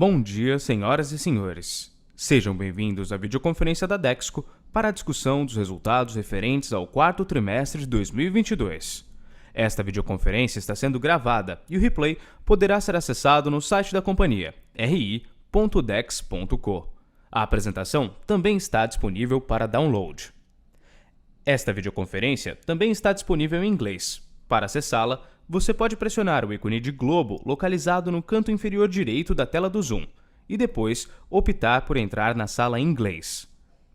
Bom dia, senhoras e senhores. Sejam bem-vindos à videoconferência da Dexco para a discussão dos resultados referentes ao quarto trimestre de 2022. Esta videoconferência está sendo gravada e o replay poderá ser acessado no site da companhia, ri.dex.co. A apresentação também está disponível para download. Esta videoconferência também está disponível em inglês. Para acessá-la, você pode pressionar o ícone de globo localizado no canto inferior direito da tela do Zoom e depois optar por entrar na sala em inglês.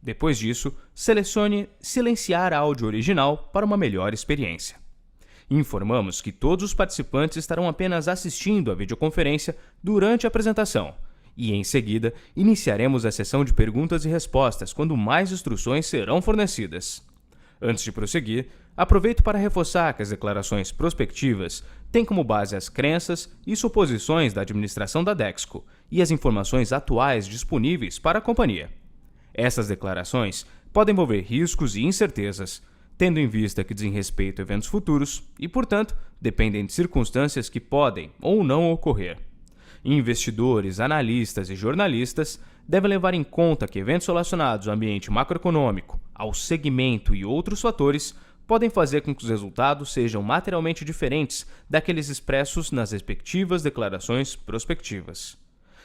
Depois disso, selecione Silenciar áudio original para uma melhor experiência. Informamos que todos os participantes estarão apenas assistindo à videoconferência durante a apresentação e, em seguida, iniciaremos a sessão de perguntas e respostas quando mais instruções serão fornecidas. Antes de prosseguir, aproveito para reforçar que as declarações prospectivas têm como base as crenças e suposições da administração da Dexco e as informações atuais disponíveis para a companhia. Essas declarações podem envolver riscos e incertezas, tendo em vista que dizem respeito a eventos futuros e, portanto, dependem de circunstâncias que podem ou não ocorrer. Investidores, analistas e jornalistas devem levar em conta que eventos relacionados ao ambiente macroeconômico, ao segmento e outros fatores podem fazer com que os resultados sejam materialmente diferentes daqueles expressos nas respectivas declarações prospectivas.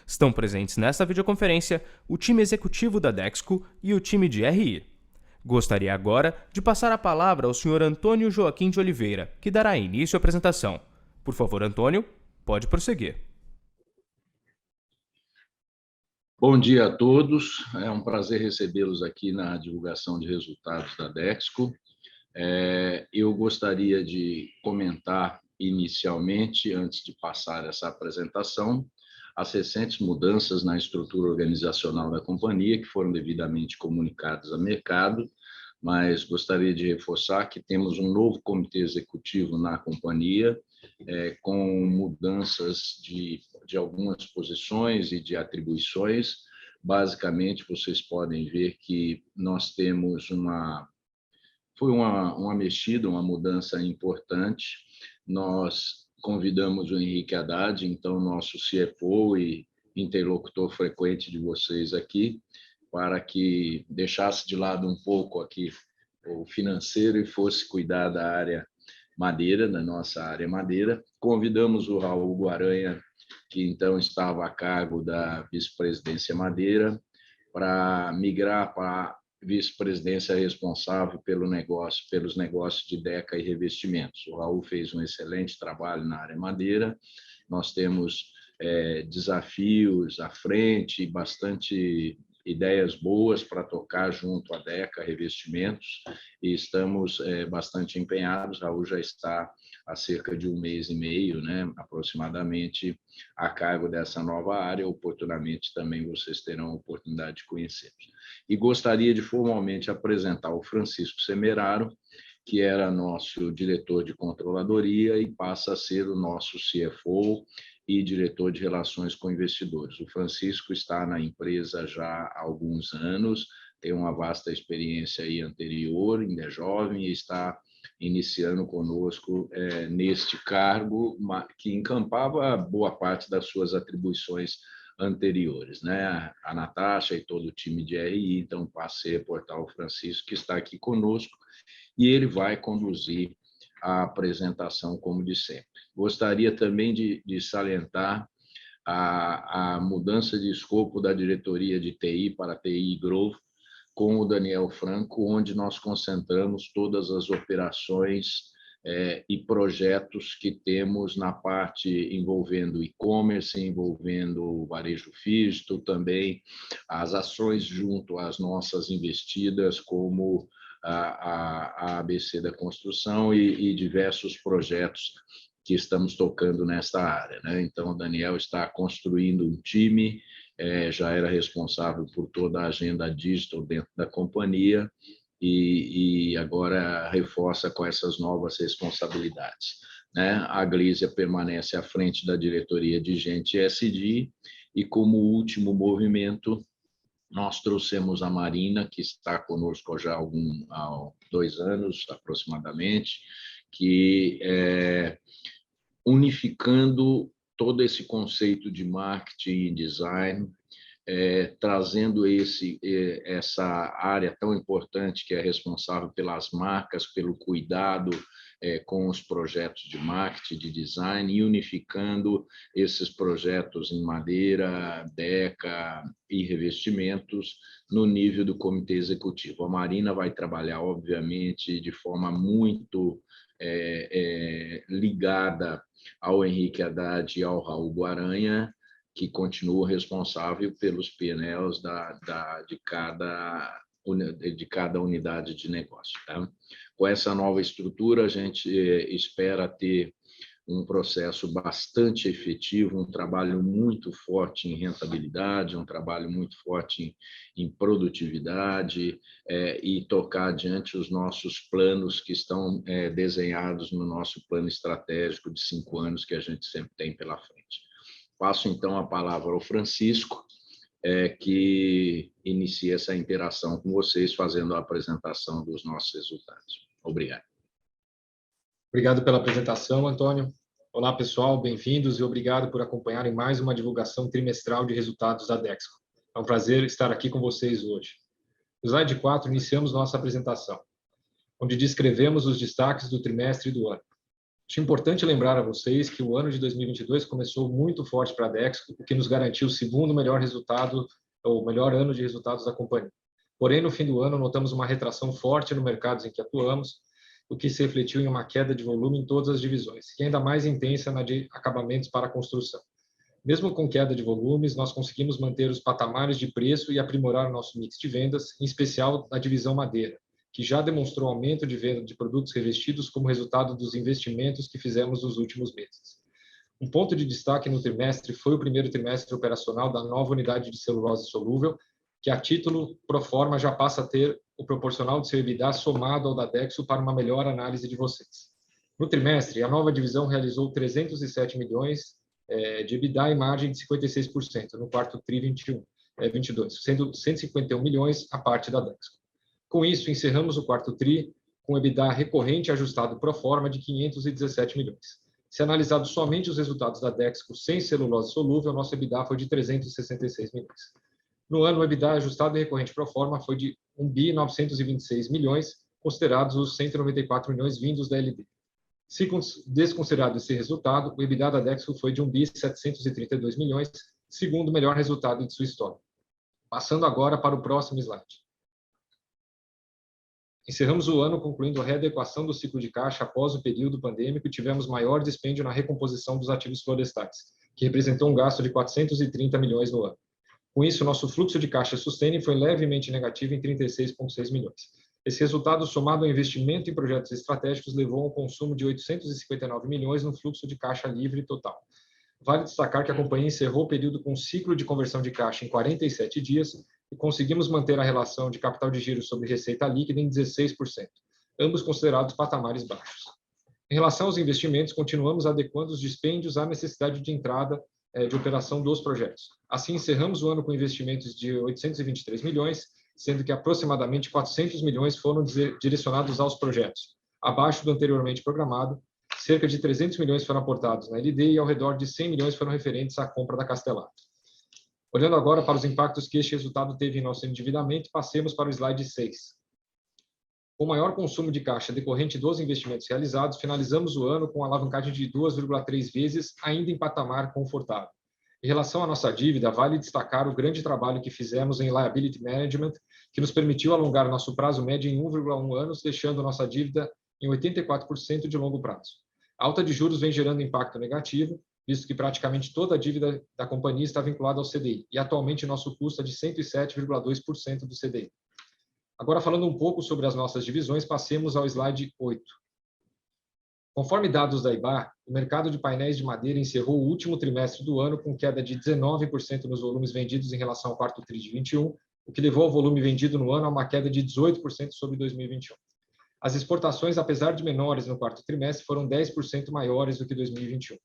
Estão presentes nesta videoconferência o time executivo da Dexco e o time de RI. Gostaria agora de passar a palavra ao Sr. Antônio Joaquim de Oliveira, que dará início à apresentação. Por favor, Antônio, pode prosseguir. Bom dia a todos, é um prazer recebê-los aqui na divulgação de resultados da Dexco. Eu gostaria de comentar inicialmente, antes de passar essa apresentação, as recentes mudanças na estrutura organizacional da companhia, que foram devidamente comunicadas ao mercado, mas gostaria de reforçar que temos um novo comitê executivo na companhia, com mudanças de algumas posições e de atribuições. Basicamente, vocês podem ver que nós temos uma mexida, uma mudança importante. Nós convidamos o Henrique Haddad, então nosso CFO e interlocutor frequente de vocês aqui, para que deixasse de lado um pouco aqui o financeiro e fosse cuidar da área madeira, da nossa área madeira. Convidamos o Raul Guaranha, que então estava a cargo da vice-presidência madeira, para migrar para a vice-presidência responsável pelos negócios de Deca e revestimentos. O Raul fez um excelente trabalho na área madeira. Nós temos desafios à frente, bastante ideias boas para tocar junto à Deca Revestimentos e estamos bastante empenhados. Raul já está há cerca de 1 mês e meio, aproximadamente, a cargo dessa nova área. Oportunamente também vocês terão a oportunidade de conhecê-los. E gostaria de formalmente apresentar o Francisco Semeraro, que era nosso diretor de controladoria e passa a ser o nosso CFO e diretor de relações com investidores. O Francisco está na empresa já há alguns anos, tem uma vasta experiência aí anterior, ainda é jovem e está iniciando conosco neste cargo, que encampava boa parte das suas atribuições anteriores, A Natasha e todo o time de RI, então passei a reportar ao Francisco, que está aqui conosco, e ele vai conduzir a apresentação como de sempre. Gostaria também de salientar a mudança de escopo da diretoria de TI para TI Growth com o Daniel Franco, onde nós concentramos todas as operações e projetos que temos na parte envolvendo e-commerce, envolvendo o varejo físico, também as ações junto às nossas investidas, como a ABC da construção e diversos projetos que estamos tocando nesta área. Então, o Daniel está construindo um time, já era responsável por toda a agenda digital dentro da companhia e agora reforça com essas novas responsabilidades. A Glízia permanece à frente da diretoria de Gente SD e, como último movimento, nós trouxemos a Marina, que está conosco já há 2 anos, aproximadamente, que unificando todo esse conceito de marketing e design, trazendo essa área tão importante que é responsável pelas marcas, pelo cuidado com os projetos de marketing, de design, e unificando esses projetos em madeira, deca e revestimentos no nível do comitê executivo. A Marina vai trabalhar, obviamente, de forma muito ligada ao Henrique Haddad e ao Raul Guaranha, que continua responsável pelos P&Ls de cada unidade de negócio. Tá? Com essa nova estrutura, a gente espera ter um processo bastante efetivo, um trabalho muito forte em rentabilidade, um trabalho muito forte em produtividade, e tocar adiante os nossos planos que estão desenhados no nosso plano estratégico de 5 anos que a gente sempre tem pela frente. Passo, então, a palavra ao Francisco, que inicia essa interação com vocês, fazendo a apresentação dos nossos resultados. Obrigado. Obrigado pela apresentação, Antônio. Olá, pessoal, bem-vindos e obrigado por acompanharem mais uma divulgação trimestral de resultados da Dexco. É um prazer estar aqui com vocês hoje. No slide 4, iniciamos nossa apresentação, onde descrevemos os destaques do trimestre e do ano. Acho importante lembrar a vocês que o ano de 2022 começou muito forte para a Dexco, o que nos garantiu o segundo melhor resultado, ou melhor ano de resultados da companhia. Porém, no fim do ano, notamos uma retração forte no mercado em que atuamos, o que se refletiu em uma queda de volume em todas as divisões, e ainda mais intensa na de acabamentos para a construção. Mesmo com queda de volumes, nós conseguimos manter os patamares de preço e aprimorar o nosso mix de vendas, em especial na divisão madeira, que já demonstrou aumento de venda de produtos revestidos como resultado dos investimentos que fizemos nos últimos meses. Um ponto de destaque no trimestre foi o primeiro trimestre operacional da nova unidade de celulose solúvel, que a título pro forma já passa a ter o proporcional de seu EBITDA somado ao da Dexco para uma melhor análise de vocês. No trimestre, a nova divisão realizou 307 milhões de EBITDA e margem de 56% no quarto TRI 22, sendo 151 milhões a parte da Dexco. Com isso, encerramos o quarto TRI com EBITDA recorrente ajustado pro forma de 517 milhões. Se analisado somente os resultados da Dexco sem celulose solúvel, nosso EBITDA foi de 366 milhões. No ano, o EBITDA ajustado e recorrente pro forma foi de 1.926 milhões, considerados os 194 milhões vindos da LD. Se desconsiderado esse resultado, o EBITDA da Dexco foi de 1.732 milhões, segundo o melhor resultado de sua história. Passando agora para o próximo slide. Encerramos o ano concluindo a readequação do ciclo de caixa após o período pandêmico e tivemos maior dispêndio na recomposição dos ativos florestais, que representou um gasto de 430 milhões no ano. Com isso, nosso fluxo de caixa sustene foi levemente negativo em 36,6 milhões. Esse resultado, somado ao investimento em projetos estratégicos, levou ao consumo de 859 milhões no fluxo de caixa livre total. Vale destacar que a companhia encerrou o período com um ciclo de conversão de caixa em 47 dias e conseguimos manter a relação de capital de giro sobre receita líquida em 16%, ambos considerados patamares baixos. Em relação aos investimentos, continuamos adequando os dispêndios à necessidade de entrada de operação dos projetos. Assim, encerramos o ano com investimentos de 823 milhões, sendo que aproximadamente 400 milhões foram direcionados aos projetos, abaixo do anteriormente programado. Cerca de 300 milhões foram aportados na LD e ao redor de 100 milhões foram referentes à compra da Castelatto. Olhando agora para os impactos que este resultado teve em nosso endividamento, passemos para o slide 6. Com maior consumo de caixa decorrente dos investimentos realizados, finalizamos o ano com alavancagem de 2,3 vezes, ainda em patamar confortável. Em relação à nossa dívida, vale destacar o grande trabalho que fizemos em liability management, que nos permitiu alongar nosso prazo médio em 1,1 anos, deixando nossa dívida em 84% de longo prazo. A alta de juros vem gerando impacto negativo, visto que praticamente toda a dívida da companhia está vinculada ao CDI, e atualmente nosso custo é de 107,2% do CDI. Agora, falando um pouco sobre as nossas divisões, passemos ao slide 8. Conforme dados da IBÁ, o mercado de painéis de madeira encerrou o último trimestre do ano com queda de 19% nos volumes vendidos em relação ao quarto TRI de 21, o que levou o volume vendido no ano a uma queda de 18% sobre 2021. As exportações, apesar de menores no quarto trimestre, foram 10% maiores do que 2021.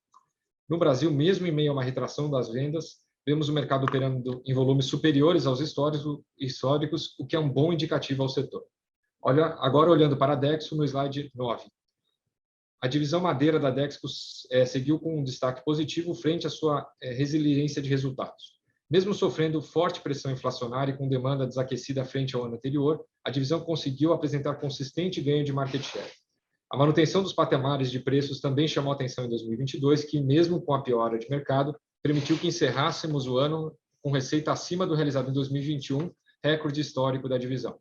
No Brasil, mesmo em meio a uma retração das vendas, vemos o mercado operando em volumes superiores aos históricos, o que é um bom indicativo ao setor. Agora olhando para a Dexco no slide 9. A divisão madeira da Dexco seguiu com um destaque positivo frente à sua resiliência de resultados. Mesmo sofrendo forte pressão inflacionária e com demanda desaquecida frente ao ano anterior, a divisão conseguiu apresentar consistente ganho de market share. A manutenção dos patamares de preços também chamou atenção em 2022, que, mesmo com a piora de mercado, permitiu que encerrássemos o ano com receita acima do realizado em 2021, recorde histórico da divisão.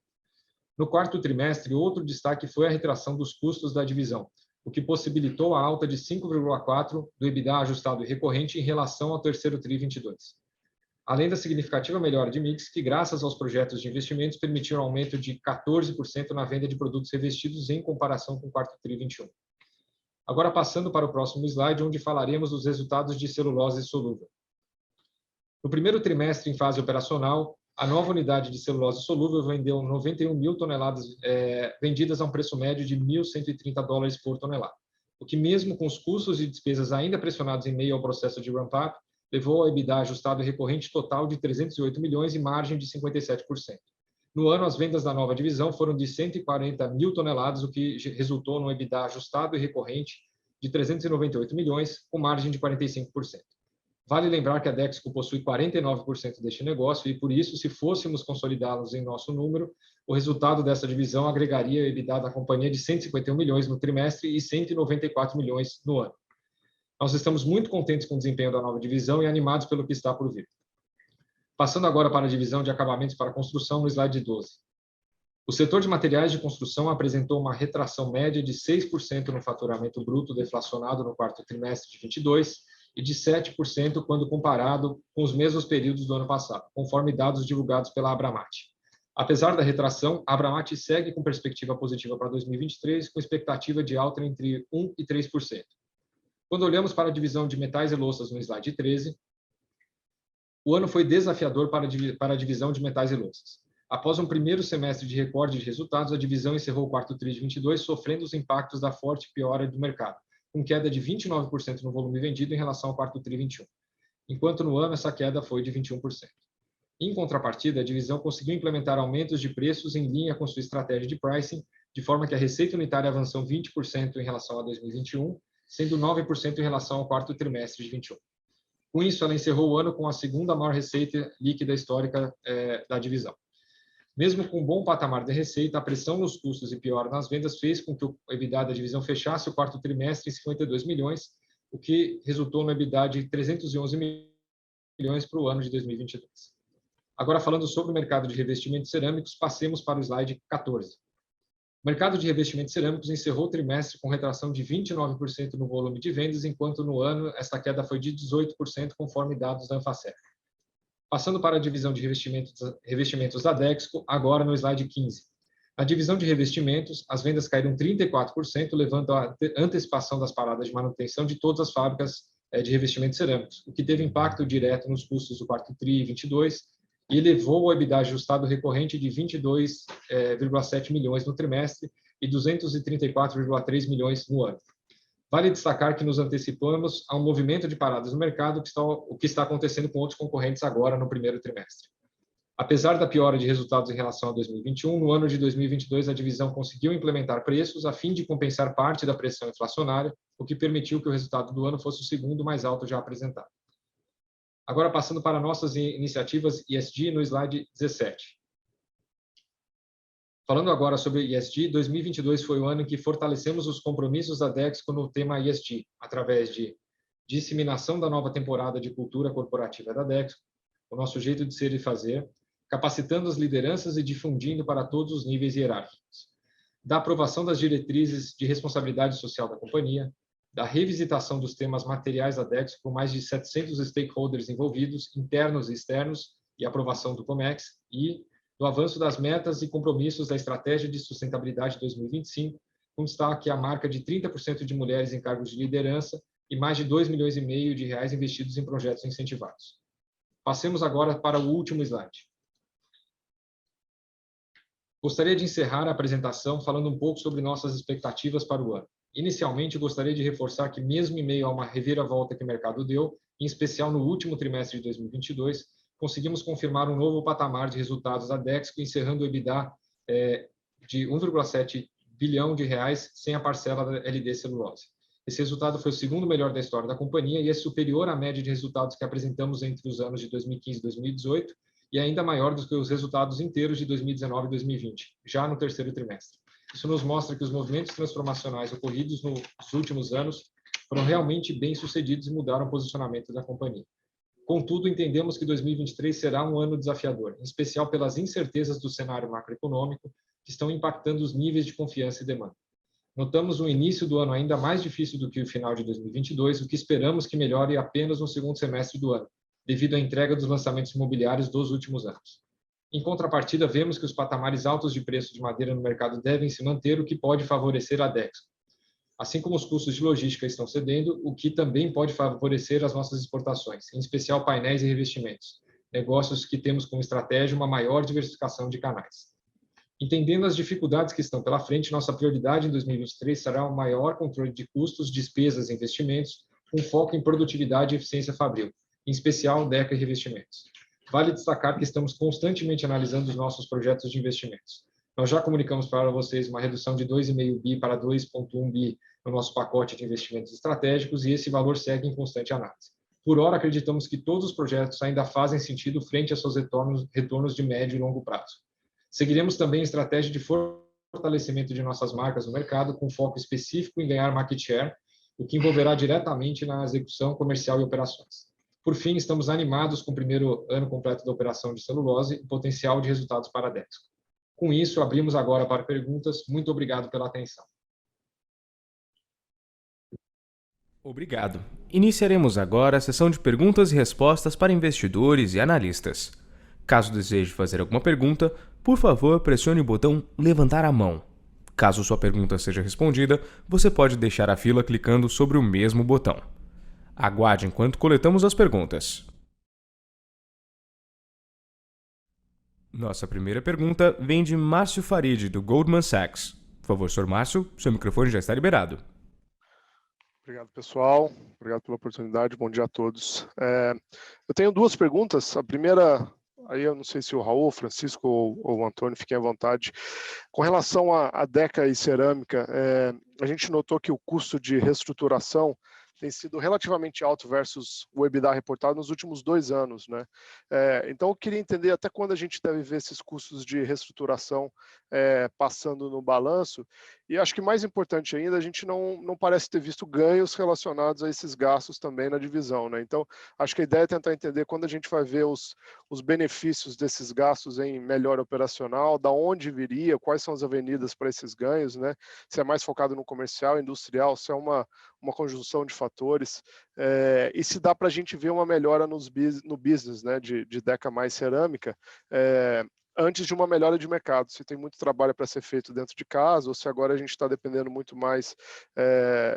No quarto trimestre, outro destaque foi a retração dos custos da divisão, o que possibilitou a alta de 5,4% do EBITDA ajustado e recorrente em relação ao terceiro TRI 22. Além da significativa melhora de mix, que graças aos projetos de investimentos permitiram um aumento de 14% na venda de produtos revestidos em comparação com o quarto TRI 21. Agora passando para o próximo slide, onde falaremos dos resultados de celulose solúvel. No primeiro trimestre em fase operacional, a nova unidade de celulose solúvel vendeu 91 mil toneladas vendidas a um preço médio de $1.130 por tonelada, o que mesmo com os custos e despesas ainda pressionados em meio ao processo de ramp-up, levou ao EBITDA ajustado e recorrente total de 308 milhões e margem de 57%. No ano, as vendas da nova divisão foram de 140 mil toneladas, o que resultou no EBITDA ajustado e recorrente de 398 milhões, com margem de 45%. Vale lembrar que a Dexco possui 49% deste negócio e, por isso, se fôssemos consolidá-los em nosso número, o resultado dessa divisão agregaria o EBITDA da companhia de 151 milhões no trimestre e 194 milhões no ano. Nós estamos muito contentes com o desempenho da nova divisão e animados pelo que está por vir. Passando agora para a divisão de acabamentos para construção, no slide 12. O setor de materiais de construção apresentou uma retração média de 6% no faturamento bruto deflacionado no quarto trimestre de 22 e de 7% quando comparado com os mesmos períodos do ano passado, conforme dados divulgados pela Abramate. Apesar da retração, a Abramate segue com perspectiva positiva para 2023, com expectativa de alta entre 1% e 3%. Quando olhamos para a divisão de metais e louças no slide 13, o ano foi desafiador para a divisão de metais e louças. Após um primeiro semestre de recorde de resultados, a divisão encerrou o quarto TRI de 22 sofrendo os impactos da forte piora do mercado, com queda de 29% no volume vendido em relação ao quarto TRI 21, enquanto no ano essa queda foi de 21%. Em contrapartida, a divisão conseguiu implementar aumentos de preços em linha com sua estratégia de pricing, de forma que a receita unitária avançou 20% em relação a 2021, sendo 9% em relação ao quarto trimestre de 21. Com isso, ela encerrou o ano com a segunda maior receita líquida histórica da divisão. Mesmo com um bom patamar de receita, a pressão nos custos e piora nas vendas fez com que o EBITDA da divisão fechasse o quarto trimestre em 52 milhões, o que resultou no EBITDA de 311 milhões para o ano de 2022. Agora, falando sobre o mercado de revestimentos cerâmicos, passemos para o slide 14. O mercado de revestimentos cerâmicos encerrou o trimestre com retração de 29% no volume de vendas, enquanto no ano esta queda foi de 18%, conforme dados da Anfacer. Passando para a divisão de revestimentos da Dexco, agora no slide 15. Na divisão de revestimentos, as vendas caíram 34%, levando à antecipação das paradas de manutenção de todas as fábricas de revestimentos cerâmicos, o que teve impacto direto nos custos do quarto TRI 22 e elevou o EBITDA ajustado recorrente de 22,7 milhões no trimestre e 234,3 milhões no ano. Vale destacar que nos antecipamos a um movimento de paradas no mercado, o que está acontecendo com outros concorrentes agora no primeiro trimestre. Apesar da piora de resultados em relação a 2021, no ano de 2022 a divisão conseguiu implementar preços a fim de compensar parte da pressão inflacionária, o que permitiu que o resultado do ano fosse o segundo mais alto já apresentado. Agora, passando para nossas iniciativas ESG no slide 17. Falando agora sobre ESG, 2022 foi o ano em que fortalecemos os compromissos da Dexco no tema ESG, através de disseminação da nova temporada de cultura corporativa da Dexco, o nosso jeito de ser e fazer, capacitando as lideranças e difundindo para todos os níveis hierárquicos, da aprovação das diretrizes de responsabilidade social da companhia, da revisitação dos temas materiais da Dexco com mais de 700 stakeholders envolvidos, internos e externos, e aprovação do COMEX, e do avanço das metas e compromissos da Estratégia de Sustentabilidade 2025, com destaque à marca de 30% de mulheres em cargos de liderança e mais de 2,5 milhões de reais investidos em projetos incentivados. Passemos agora para o último slide. Gostaria de encerrar a apresentação falando um pouco sobre nossas expectativas para o ano. Inicialmente, gostaria de reforçar que, mesmo em meio a uma reviravolta que o mercado deu, em especial no último trimestre de 2022, conseguimos confirmar um novo patamar de resultados da Dexco, encerrando o EBITDA de 1,7 bilhão sem a parcela da LD Celulose. Esse resultado foi o segundo melhor da história da companhia e é superior à média de resultados que apresentamos entre os anos de 2015 e 2018 e ainda maior do que os resultados inteiros de 2019 e 2020, já no terceiro trimestre. Isso nos mostra que os movimentos transformacionais ocorridos nos últimos anos foram realmente bem-sucedidos e mudaram o posicionamento da companhia. Contudo, entendemos que 2023 será um ano desafiador, em especial pelas incertezas do cenário macroeconômico que estão impactando os níveis de confiança e demanda. Notamos o início do ano ainda mais difícil do que o final de 2022, o que esperamos que melhore apenas no segundo semestre do ano, devido à entrega dos lançamentos imobiliários dos últimos anos. Em contrapartida, vemos que os patamares altos de preço de madeira no mercado devem se manter, o que pode favorecer a Dexco. Assim como os custos de logística estão cedendo, o que também pode favorecer as nossas exportações, em especial painéis e revestimentos, negócios que temos como estratégia uma maior diversificação de canais. Entendendo as dificuldades que estão pela frente, nossa prioridade em 2023 será o maior controle de custos, despesas e investimentos, com foco em produtividade e eficiência fabril, em especial Deca e revestimentos. Vale destacar que estamos constantemente analisando os nossos projetos de investimentos. Nós já comunicamos para vocês uma redução de 2,5 bi para 2,1 bi no nosso pacote de investimentos estratégicos e esse valor segue em constante análise. Por hora, acreditamos que todos os projetos ainda fazem sentido frente a seus retornos de médio e longo prazo. Seguiremos também a estratégia de fortalecimento de nossas marcas no mercado, com foco específico em ganhar market share, o que envolverá diretamente na execução comercial e operações. Por fim, estamos animados com o primeiro ano completo da operação de celulose e potencial de resultados para a Dexco. Com isso, abrimos agora para perguntas. Muito obrigado pela atenção. Obrigado. Iniciaremos agora a sessão de perguntas e respostas para investidores e analistas. Caso deseje fazer alguma pergunta, por favor, pressione o botão levantar a mão. Caso sua pergunta seja respondida, você pode deixar a fila clicando sobre o mesmo botão. Aguarde enquanto coletamos as perguntas. Nossa primeira pergunta vem de Márcio Farid, do Goldman Sachs. Por favor, Sr. Márcio, seu microfone já está liberado. Obrigado, pessoal. Obrigado pela oportunidade. Bom dia a todos. Eu tenho duas perguntas. A primeira, aí eu não sei se o Raul, o Francisco ou o Antônio, fiquem à vontade. Com relação à Deca e cerâmica, a gente notou que o custo de reestruturação tem sido relativamente alto versus o EBITDA reportado nos últimos 2 anos, né? Então, eu queria entender até quando a gente deve ver esses custos de reestruturação passando no balanço. E acho que mais importante ainda, a gente não parece ter visto ganhos relacionados a esses gastos também na divisão, né? Então, acho que a ideia é tentar entender quando a gente vai ver os benefícios desses gastos em melhora operacional, da onde viria, quais são as avenidas para esses ganhos, né? Se é mais focado no comercial, industrial, se é uma conjunção de fatores, e se dá para a gente ver uma melhora no business, né, de Deca mais cerâmica, antes de uma melhora de mercado, se tem muito trabalho para ser feito dentro de casa, ou se agora a gente está dependendo muito mais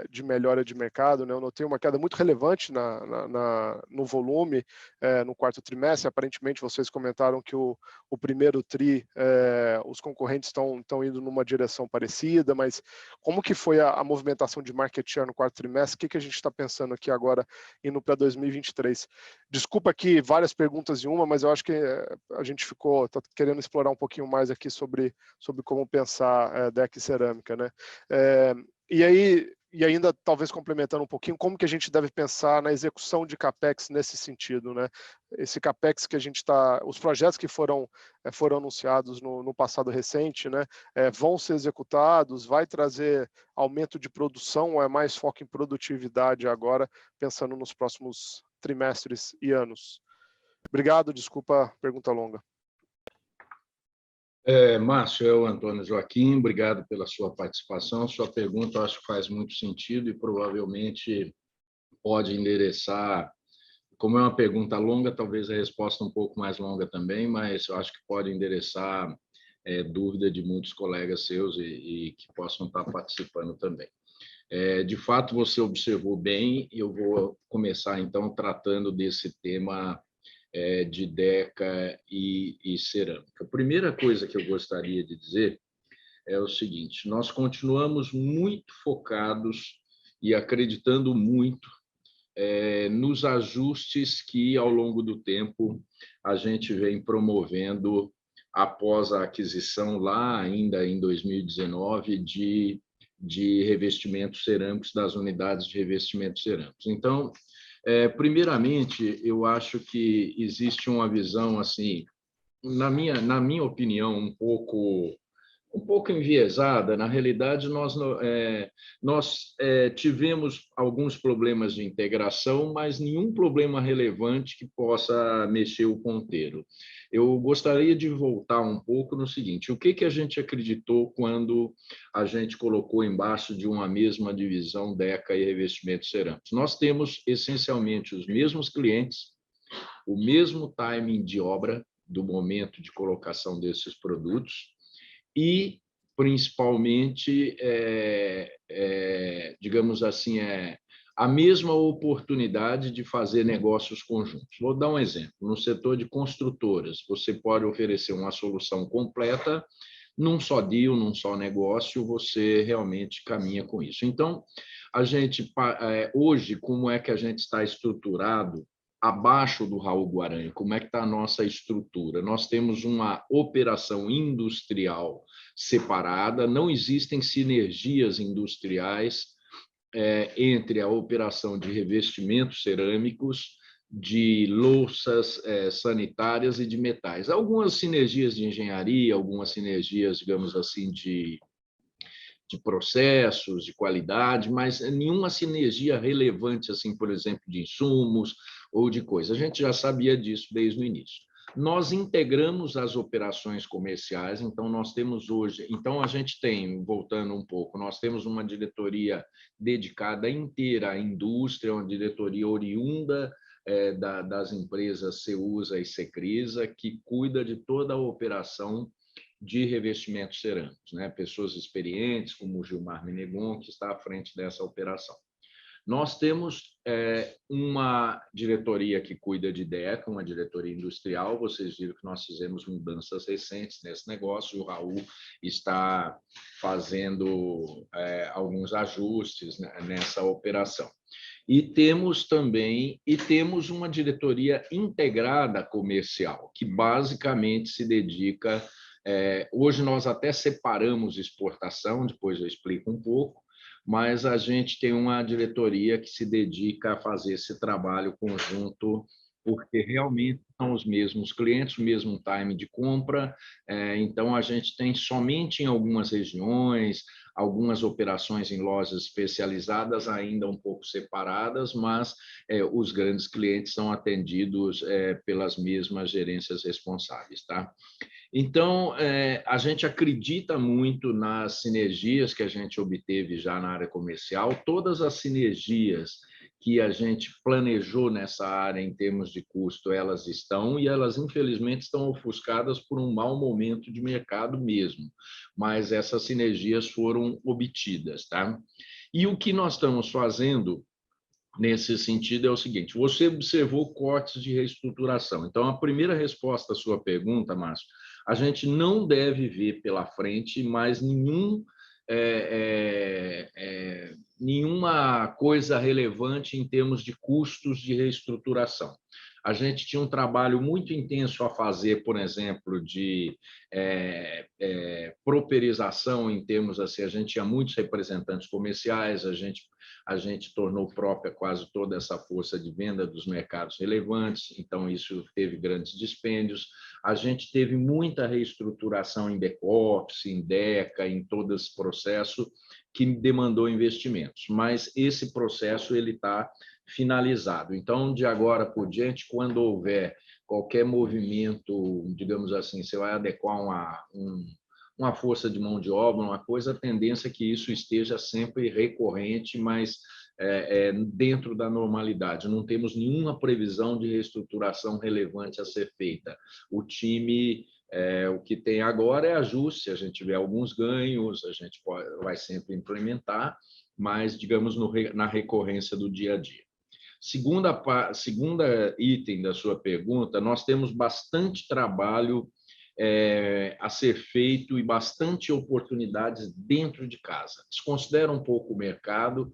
de melhora de mercado, né? Eu notei uma queda muito relevante no volume no quarto trimestre. Aparentemente, vocês comentaram que o primeiro TRI, os concorrentes estão indo numa direção parecida, mas como que foi a movimentação de market share no quarto trimestre? O que a gente está pensando aqui agora, indo para 2023? Desculpa aqui várias perguntas em uma, mas eu acho que a gente está querendo explorar um pouquinho mais aqui sobre como pensar Deca e cerâmica, né? E ainda, talvez complementando um pouquinho, como que a gente deve pensar na execução de CAPEX nesse sentido, né? Esse CAPEX que a gente está... Os projetos que foram anunciados no passado recente, né? Vão ser executados, vai trazer aumento de produção, ou é mais foco em produtividade agora, pensando nos próximos trimestres e anos? Obrigado, desculpa a pergunta longa. Márcio, é o Antônio Joaquim, obrigado pela sua participação. Sua pergunta, eu acho que faz muito sentido e provavelmente pode endereçar, como é uma pergunta longa, talvez a resposta um pouco mais longa também, mas eu acho que pode endereçar dúvida de muitos colegas seus e que possam estar participando também. De fato, você observou bem, eu vou começar, então, tratando desse tema de Deca e cerâmica. A primeira coisa que eu gostaria de dizer é o seguinte: nós continuamos muito focados e acreditando muito nos ajustes que, ao longo do tempo, a gente vem promovendo após a aquisição lá ainda em 2019 de revestimentos cerâmicos, das unidades de revestimentos cerâmicos. Então, primeiramente, eu acho que existe uma visão, assim, na minha opinião, um pouco enviesada. Na realidade, nós tivemos alguns problemas de integração, mas nenhum problema relevante que possa mexer o ponteiro. Eu gostaria de voltar um pouco no seguinte: o que a gente acreditou quando a gente colocou embaixo de uma mesma divisão Deca e revestimentos cerâmicos? Nós temos essencialmente os mesmos clientes, o mesmo timing de obra do momento de colocação desses produtos, e, principalmente, digamos assim, a mesma oportunidade de fazer negócios conjuntos. Vou dar um exemplo. No setor de construtoras, você pode oferecer uma solução completa, num só deal, num só negócio, você realmente caminha com isso. Então, a gente, hoje, como é que a gente está estruturado abaixo do Raul Guarani? Como é que está a nossa estrutura? Nós temos uma operação industrial separada, não existem sinergias industriais entre a operação de revestimentos cerâmicos, de louças sanitárias e de metais. Algumas sinergias de engenharia, algumas sinergias, digamos assim, de processos, de qualidade, mas nenhuma sinergia relevante, assim, por exemplo, de insumos ou de coisa. A gente já sabia disso desde o início. Nós integramos as operações comerciais, então nós temos hoje, então a gente tem, voltando um pouco, nós temos uma diretoria dedicada inteira à indústria, uma diretoria oriunda das empresas Ceusa e Secrisa, que cuida de toda a operação de revestimentos cerâmicos, né? Pessoas experientes, como o Gilmar Menegon, que está à frente dessa operação. Nós temos uma diretoria que cuida de Deca, uma diretoria industrial. Vocês viram que nós fizemos mudanças recentes nesse negócio. O Raul está fazendo alguns ajustes nessa operação. E temos uma diretoria integrada comercial, que basicamente se dedica... hoje nós até separamos exportação, depois eu explico um pouco, mas a gente tem uma diretoria que se dedica a fazer esse trabalho conjunto, porque realmente são os mesmos clientes, o mesmo time de compra. Então, a gente tem somente em algumas regiões, algumas operações em lojas especializadas ainda um pouco separadas, mas os grandes clientes são atendidos pelas mesmas gerências responsáveis, tá? Então, a gente acredita muito nas sinergias que a gente obteve já na área comercial. Todas as sinergias que a gente planejou nessa área em termos de custo, elas estão, e elas, infelizmente, estão ofuscadas por um mau momento de mercado mesmo. Mas essas sinergias foram obtidas, tá? E o que nós estamos fazendo nesse sentido é o seguinte: você observou cortes de reestruturação. Então, a primeira resposta à sua pergunta, Márcio, a gente não deve ver pela frente mais nenhuma coisa relevante em termos de custos de reestruturação. A gente tinha um trabalho muito intenso a fazer, por exemplo, de properização em termos assim, a gente tinha muitos representantes comerciais, a gente tornou própria quase toda essa força de venda dos mercados relevantes, então isso teve grandes dispêndios. A gente teve muita reestruturação em back-office, em Deca, em todo esse processo que demandou investimentos, mas esse processo ele está finalizado. Então, de agora por diante, quando houver qualquer movimento, digamos assim, você vai adequar uma força de mão de obra, uma coisa, a tendência é que isso esteja sempre recorrente, mas dentro da normalidade. Não temos nenhuma previsão de reestruturação relevante a ser feita. O time, o que tem agora é ajuste, se a gente tiver alguns ganhos, a gente vai sempre implementar, mas, digamos, na recorrência do dia a dia. Segunda item da sua pergunta, nós temos bastante trabalho a ser feito e bastante oportunidades dentro de casa. Desconsidera um pouco o mercado,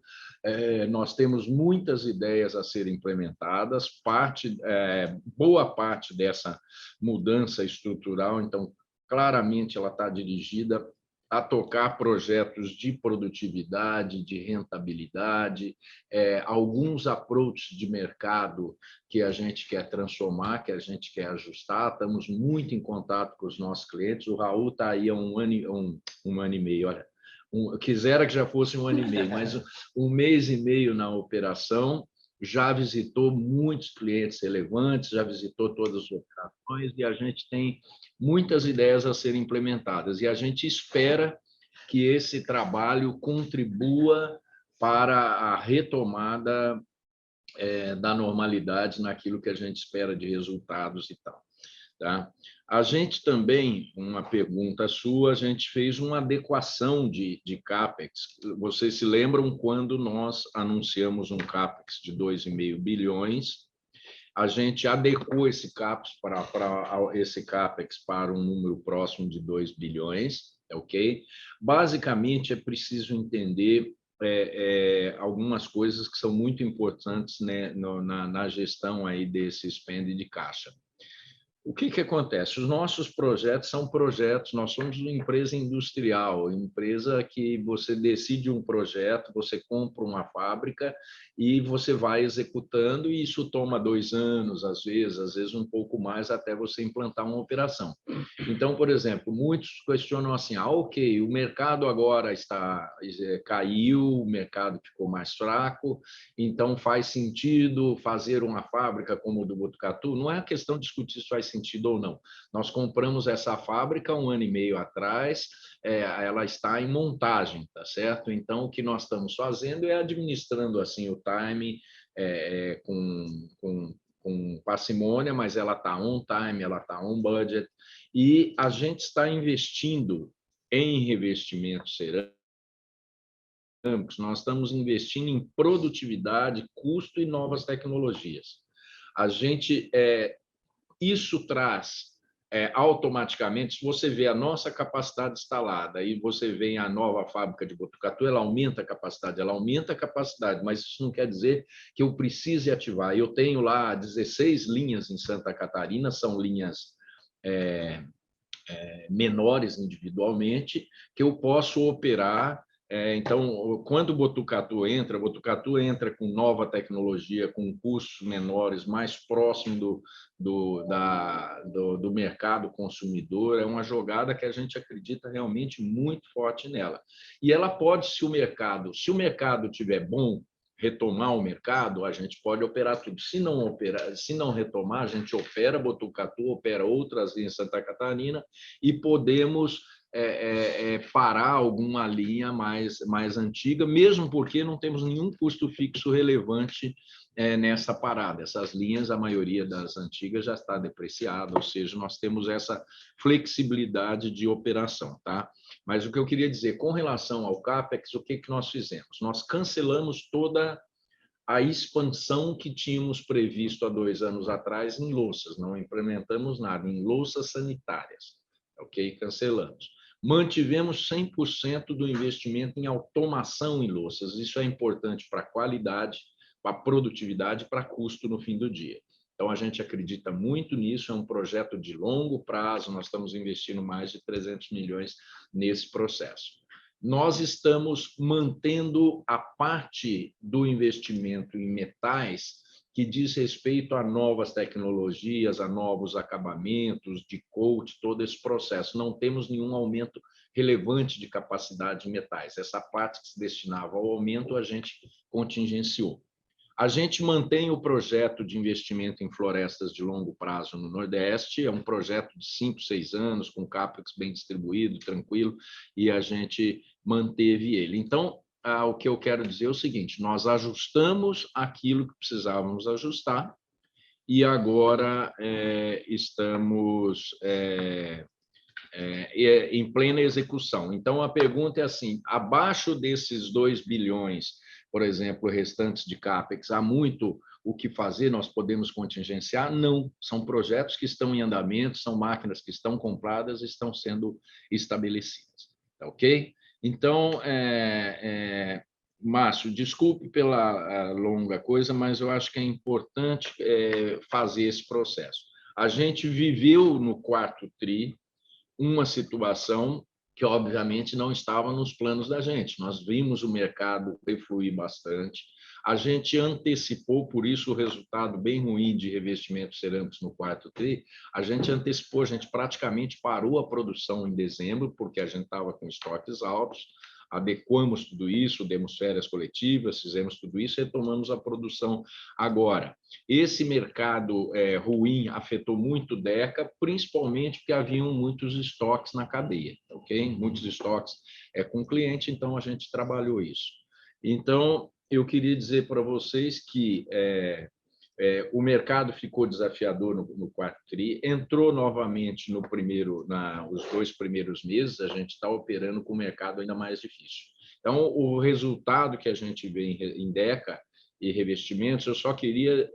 nós temos muitas ideias a serem implementadas, boa parte dessa mudança estrutural, então, claramente ela está dirigida a tocar projetos de produtividade, de rentabilidade, alguns approaches de mercado que a gente quer transformar, que a gente quer ajustar. Estamos muito em contato com os nossos clientes. O Raul está aí há um ano e meio, olha, quisera que já fosse um ano e meio, mas um mês e meio na operação, já visitou muitos clientes relevantes, já visitou todas as operações e a gente tem muitas ideias a serem implementadas. E a gente espera que esse trabalho contribua para a retomada da normalidade naquilo que a gente espera de resultados e tal. Tá? A gente também, uma pergunta sua, a gente fez uma adequação de CAPEX. Vocês se lembram quando nós anunciamos um CAPEX de 2,5 bilhões, a gente adequou esse CAPEX para um número próximo de 2 bilhões, ok? Basicamente, é preciso entender algumas coisas que são muito importantes, né, na gestão aí desse spend de caixa. O que acontece? Os nossos projetos são projetos, nós somos uma empresa industrial, empresa que você decide um projeto, você compra uma fábrica e você vai executando, e isso toma 2 anos, às vezes um pouco mais, até você implantar uma operação. Então, por exemplo, muitos questionam assim, ok, o mercado agora caiu, o mercado ficou mais fraco, então faz sentido fazer uma fábrica como o do Botucatu? Não é questão de discutir se faz sentido ou não. Nós compramos essa fábrica 1 ano e meio atrás, ela está em montagem, tá certo? Então, o que nós estamos fazendo é administrando assim o time com parcimônia, mas ela está on time, ela está on budget, e a gente está investindo em revestimentos cerâmicos, nós estamos investindo em produtividade, custo e novas tecnologias. Isso traz automaticamente, se você vê a nossa capacidade instalada e você vê a nova fábrica de Botucatu, ela aumenta a capacidade, mas isso não quer dizer que eu precise ativar. Eu tenho lá 16 linhas em Santa Catarina, são linhas menores individualmente, que eu posso operar. Então, quando o Botucatu entra com nova tecnologia, com custos menores, mais próximo do mercado consumidor. É uma jogada que a gente acredita realmente muito forte nela. E ela pode, se o mercado estiver bom, retomar o mercado, a gente pode operar tudo. Se não retomar, a gente opera Botucatu, opera outras em Santa Catarina e podemos parar alguma linha mais antiga, mesmo porque não temos nenhum custo fixo relevante nessa parada. Essas linhas, a maioria das antigas já está depreciada, ou seja, nós temos essa flexibilidade de operação, tá? Mas o que eu queria dizer, com relação ao CAPEX, o que nós fizemos? Nós cancelamos toda a expansão que tínhamos previsto há 2 anos atrás em louças, não implementamos nada, em louças sanitárias, ok? Cancelamos. Mantivemos 100% do investimento em automação em louças, isso é importante para a qualidade, para a produtividade, para custo no fim do dia. Então, a gente acredita muito nisso, é um projeto de longo prazo, nós estamos investindo mais de 300 milhões nesse processo. Nós estamos mantendo a parte do investimento em metais que diz respeito a novas tecnologias, a novos acabamentos, de coat, todo esse processo. Não temos nenhum aumento relevante de capacidade em metais. Essa parte que se destinava ao aumento, a gente contingenciou. A gente mantém o projeto de investimento em florestas de longo prazo no Nordeste, é um projeto de 5, 6 anos, com CAPEX bem distribuído, tranquilo, e a gente manteve ele. Então, o que eu quero dizer é o seguinte, nós ajustamos aquilo que precisávamos ajustar e agora estamos em plena execução. Então, a pergunta é assim, abaixo desses 2 bilhões, por exemplo, restantes de CAPEX, há muito o que fazer, nós podemos contingenciar? Não, são projetos que estão em andamento, são máquinas que estão compradas e estão sendo estabelecidas, ok? Então, Márcio, desculpe pela longa coisa, mas eu acho que é importante fazer esse processo. A gente viveu no 4º TRI uma situação que, obviamente, não estava nos planos da gente. Nós vimos o mercado refluir bastante, a gente antecipou, por isso o resultado bem ruim de revestimentos cerâmicos no quarto tri, a gente antecipou, a gente praticamente parou a produção em dezembro, porque a gente estava com estoques altos, adequamos tudo isso, demos férias coletivas, fizemos tudo isso e retomamos a produção agora. Esse mercado ruim afetou muito o DECA, principalmente porque haviam muitos estoques na cadeia, ok? Muitos estoques com o cliente, então a gente trabalhou isso. Então, eu queria dizer para vocês que o mercado ficou desafiador no quarto tri, entrou novamente os 2 primeiros meses, a gente está operando com o mercado ainda mais difícil. Então, o resultado que a gente vê em DECA e revestimentos, eu só queria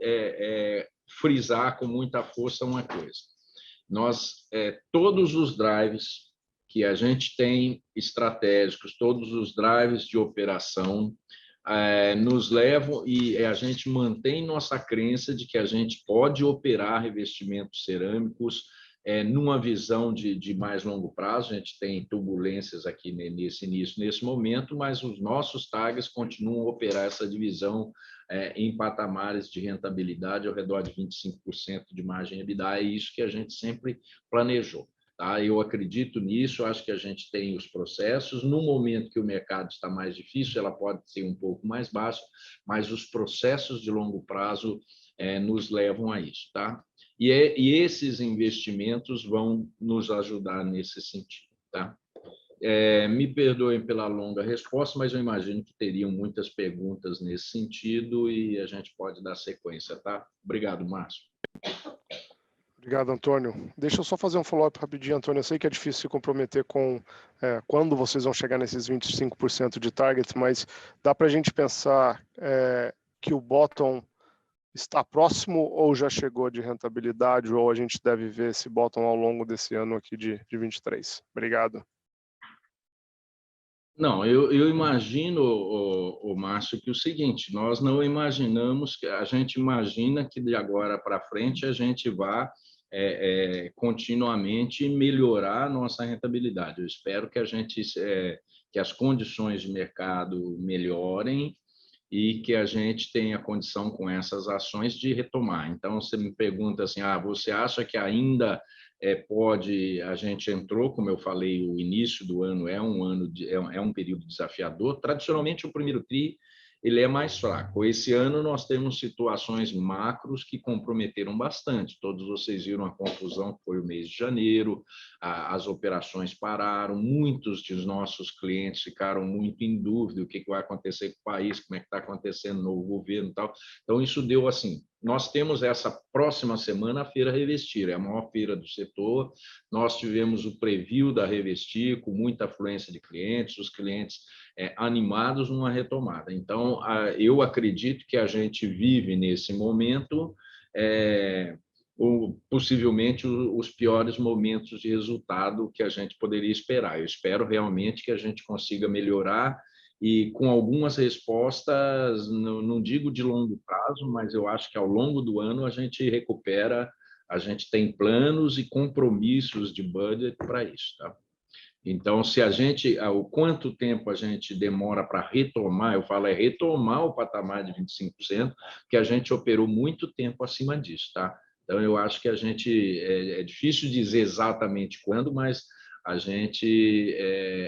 frisar com muita força uma coisa. Todos os drives que a gente tem estratégicos, todos os drives de operação, nos levam e a gente mantém nossa crença de que a gente pode operar revestimentos cerâmicos numa visão de mais longo prazo. A gente tem turbulências aqui nesse momento, mas os nossos targets continuam a operar essa divisão em patamares de rentabilidade ao redor de 25% de margem EBITDA, é isso que a gente sempre planejou. Eu acredito nisso, acho que a gente tem os processos. No momento que o mercado está mais difícil, ela pode ser um pouco mais baixa, mas os processos de longo prazo nos levam a isso. E esses investimentos vão nos ajudar nesse sentido. Me perdoem pela longa resposta, mas eu imagino que teriam muitas perguntas nesse sentido e a gente pode dar sequência. Obrigado, Márcio. Obrigado, Antônio. Deixa eu só fazer um follow-up rapidinho, Antônio. Eu sei que é difícil se comprometer com quando vocês vão chegar nesses 25% de target, mas dá para a gente pensar que o bottom está próximo ou já chegou de rentabilidade, ou a gente deve ver esse bottom ao longo desse ano aqui de 23? Obrigado. Não, eu imagino, Márcio, que o seguinte, nós não imaginamos, a gente imagina que de agora para frente a gente vá continuamente melhorar a nossa rentabilidade. Eu espero que que as condições de mercado melhorem e que a gente tenha condição com essas ações de retomar. Então, você me pergunta assim, você acha que ainda a gente entrou, como eu falei, o início do ano é um período desafiador. Tradicionalmente, o primeiro tri ele é mais fraco. Esse ano nós temos situações macros que comprometeram bastante. Todos vocês viram a confusão que foi o mês de janeiro, as operações pararam, muitos dos nossos clientes ficaram muito em dúvida o que vai acontecer com o país, como é que está acontecendo no governo e tal. Então, isso deu assim. Nós temos essa próxima semana a Feira Revestir, é a maior feira do setor. Nós tivemos o preview da Revestir, com muita afluência de clientes, os clientes animados numa retomada. Então, eu acredito que a gente vive nesse momento possivelmente os piores momentos de resultado que a gente poderia esperar. Eu espero realmente que a gente consiga melhorar e com algumas respostas, não digo de longo prazo, mas eu acho que ao longo do ano a gente recupera, a gente tem planos e compromissos de budget para isso. Então, o quanto tempo a gente demora para retomar, eu falo retomar o patamar de 25%, que a gente operou muito tempo acima disso. Então, eu acho que a gente, é difícil dizer exatamente quando, mas a gente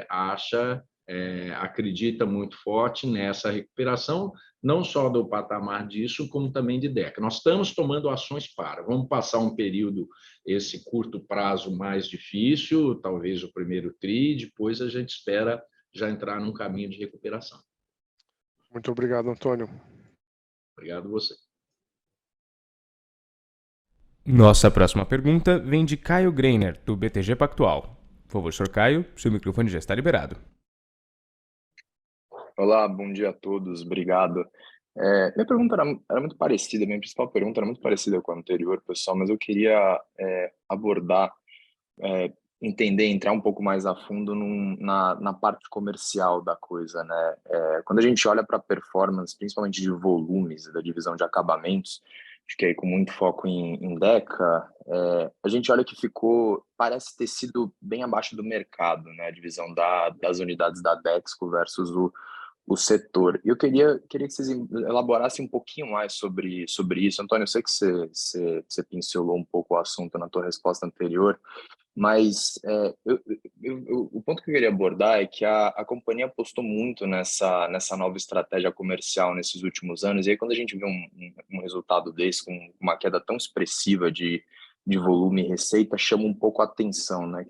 acredita muito forte nessa recuperação, não só do patamar disso, como também de DECA. Nós estamos tomando ações vamos passar um período, esse curto prazo mais difícil, talvez o primeiro tri, depois a gente espera já entrar num caminho de recuperação. Muito obrigado, Antônio. Obrigado a você. Nossa próxima pergunta vem de Caio Greiner, do BTG Pactual. Por favor, Sr. Caio, seu microfone já está liberado. Olá, bom dia a todos, obrigado. Minha pergunta era muito parecida, minha principal pergunta era muito parecida com a anterior, pessoal, mas eu queria abordar, entrar um pouco mais a fundo na parte comercial da coisa, né? Quando a gente olha para a performance, principalmente de volumes da divisão de acabamentos, acho que aí com muito foco em Deca, a gente olha que parece ter sido bem abaixo do mercado, né? A divisão das unidades da Dexco versus o setor. E eu queria que vocês elaborassem um pouquinho mais sobre isso. Antônio, eu sei que você pincelou um pouco o assunto na tua resposta anterior, mas o ponto que eu queria abordar é que a companhia apostou muito nessa nova estratégia comercial nesses últimos anos, e aí quando a gente vê um resultado desse, com uma queda tão expressiva de volume e receita, chama um pouco a atenção, né?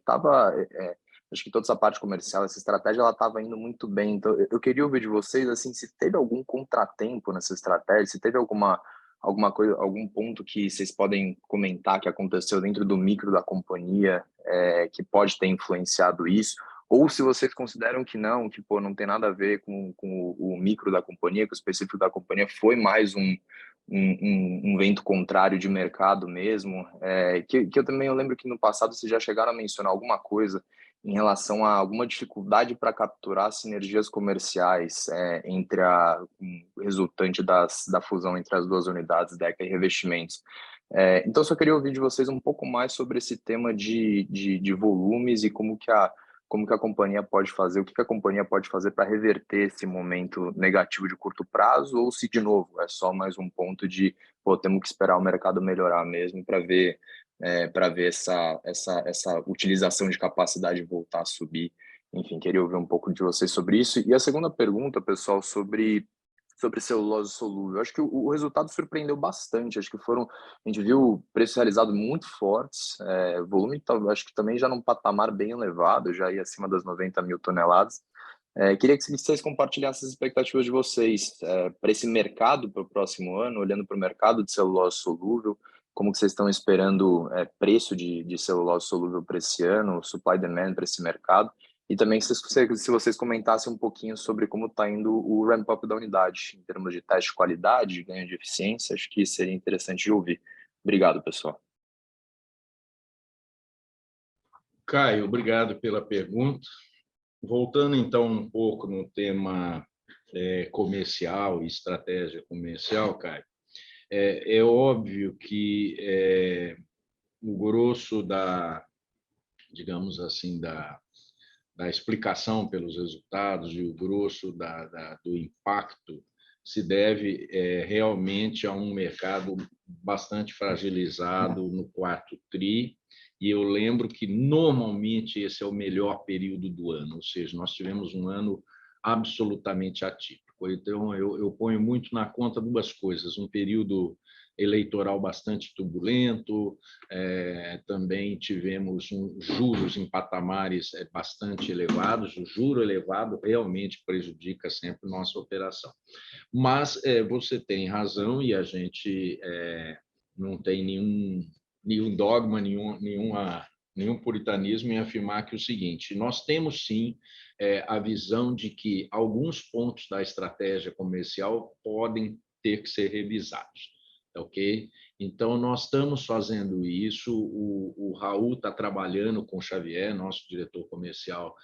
Acho que toda essa parte comercial, essa estratégia, ela estava indo muito bem. Então, eu queria ouvir de vocês, assim, se teve algum contratempo nessa estratégia, se teve alguma coisa, algum ponto que vocês podem comentar que aconteceu dentro do micro da companhia, que pode ter influenciado isso, ou se vocês consideram que não, que pô, não tem nada a ver com o micro da companhia, que o específico da companhia foi mais um vento contrário de mercado mesmo, que eu lembro que no passado vocês já chegaram a mencionar alguma coisa em relação a alguma dificuldade para capturar sinergias comerciais entre o resultante da fusão entre as duas unidades, Deca e Revestimentos. Então, só queria ouvir de vocês um pouco mais sobre esse tema de volumes e como que a companhia pode fazer, o que a companhia pode fazer para reverter esse momento negativo de curto prazo, ou se, de novo, é só mais um ponto de, pô, temos que esperar o mercado melhorar mesmo para ver essa utilização de capacidade voltar a subir. Enfim, queria ouvir um pouco de vocês sobre isso. E a segunda pergunta, pessoal, sobre celulose solúvel. Acho que o resultado surpreendeu bastante. Acho que a gente viu preços realizados muito fortes, volume acho que também já num patamar bem elevado, já ia acima das 90 mil toneladas. Queria que vocês compartilhassem as expectativas de vocês para esse mercado para o próximo ano, olhando para o mercado de celulose solúvel, como que vocês estão esperando preço de celulose solúvel para esse ano, supply demand para esse mercado, e também se vocês comentassem um pouquinho sobre como está indo o ramp-up da unidade, em termos de teste de qualidade, de ganho de eficiência, acho que seria interessante de ouvir. Obrigado, pessoal. Caio, obrigado pela pergunta. Voltando então um pouco no tema comercial e estratégia comercial, Caio, é óbvio que o grosso digamos assim, da explicação pelos resultados e o grosso do impacto se deve realmente a um mercado bastante fragilizado no quarto tri, e eu lembro que normalmente esse é o melhor período do ano, ou seja, nós tivemos um ano absolutamente atípico. Então, eu ponho muito na conta duas coisas: um período eleitoral bastante turbulento, também tivemos juros em patamares bastante elevados. O juro elevado realmente prejudica sempre nossa operação. Mas você tem razão, e a gente não tem nenhum dogma, nenhum puritanismo em afirmar que o seguinte: nós temos sim a visão de que alguns pontos da estratégia comercial podem ter que ser revisados. Ok? Então, nós estamos fazendo isso. O Raul está trabalhando com o Xavier, nosso diretor comercial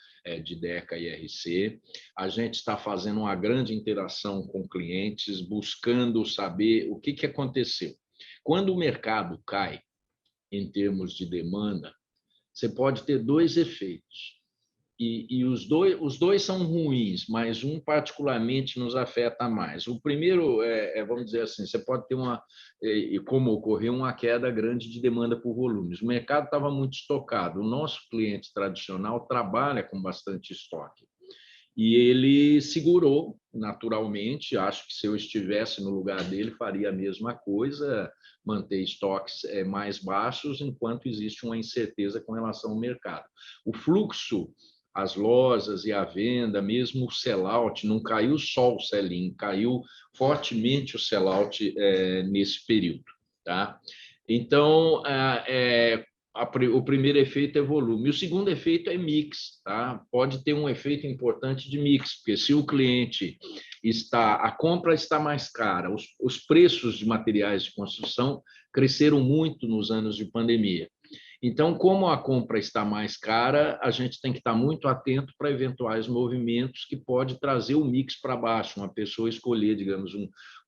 de Deca e RC. A gente está fazendo uma grande interação com clientes, buscando saber o que aconteceu. Quando o mercado cai, em termos de demanda, você pode ter dois efeitos. E os dois são ruins, mas um particularmente nos afeta mais. O primeiro vamos dizer assim, você pode ter como ocorreu, uma queda grande de demanda por volumes. O mercado estava muito estocado. O nosso cliente tradicional trabalha com bastante estoque. E ele segurou naturalmente. Acho que se eu estivesse no lugar dele, faria a mesma coisa, manter estoques mais baixos, enquanto existe uma incerteza com relação ao mercado. O fluxo, as lojas e a venda, mesmo o sell-out, não caiu só o sell-in, caiu fortemente o sell-out nesse período. Tá? Então, o primeiro efeito é volume. O segundo efeito é mix. Tá? Pode ter um efeito importante de mix, porque se o cliente a compra está mais cara, os preços de materiais de construção cresceram muito nos anos de pandemia. Então, como a compra está mais cara, a gente tem que estar muito atento para eventuais movimentos que pode trazer o mix para baixo. Uma pessoa escolher, digamos,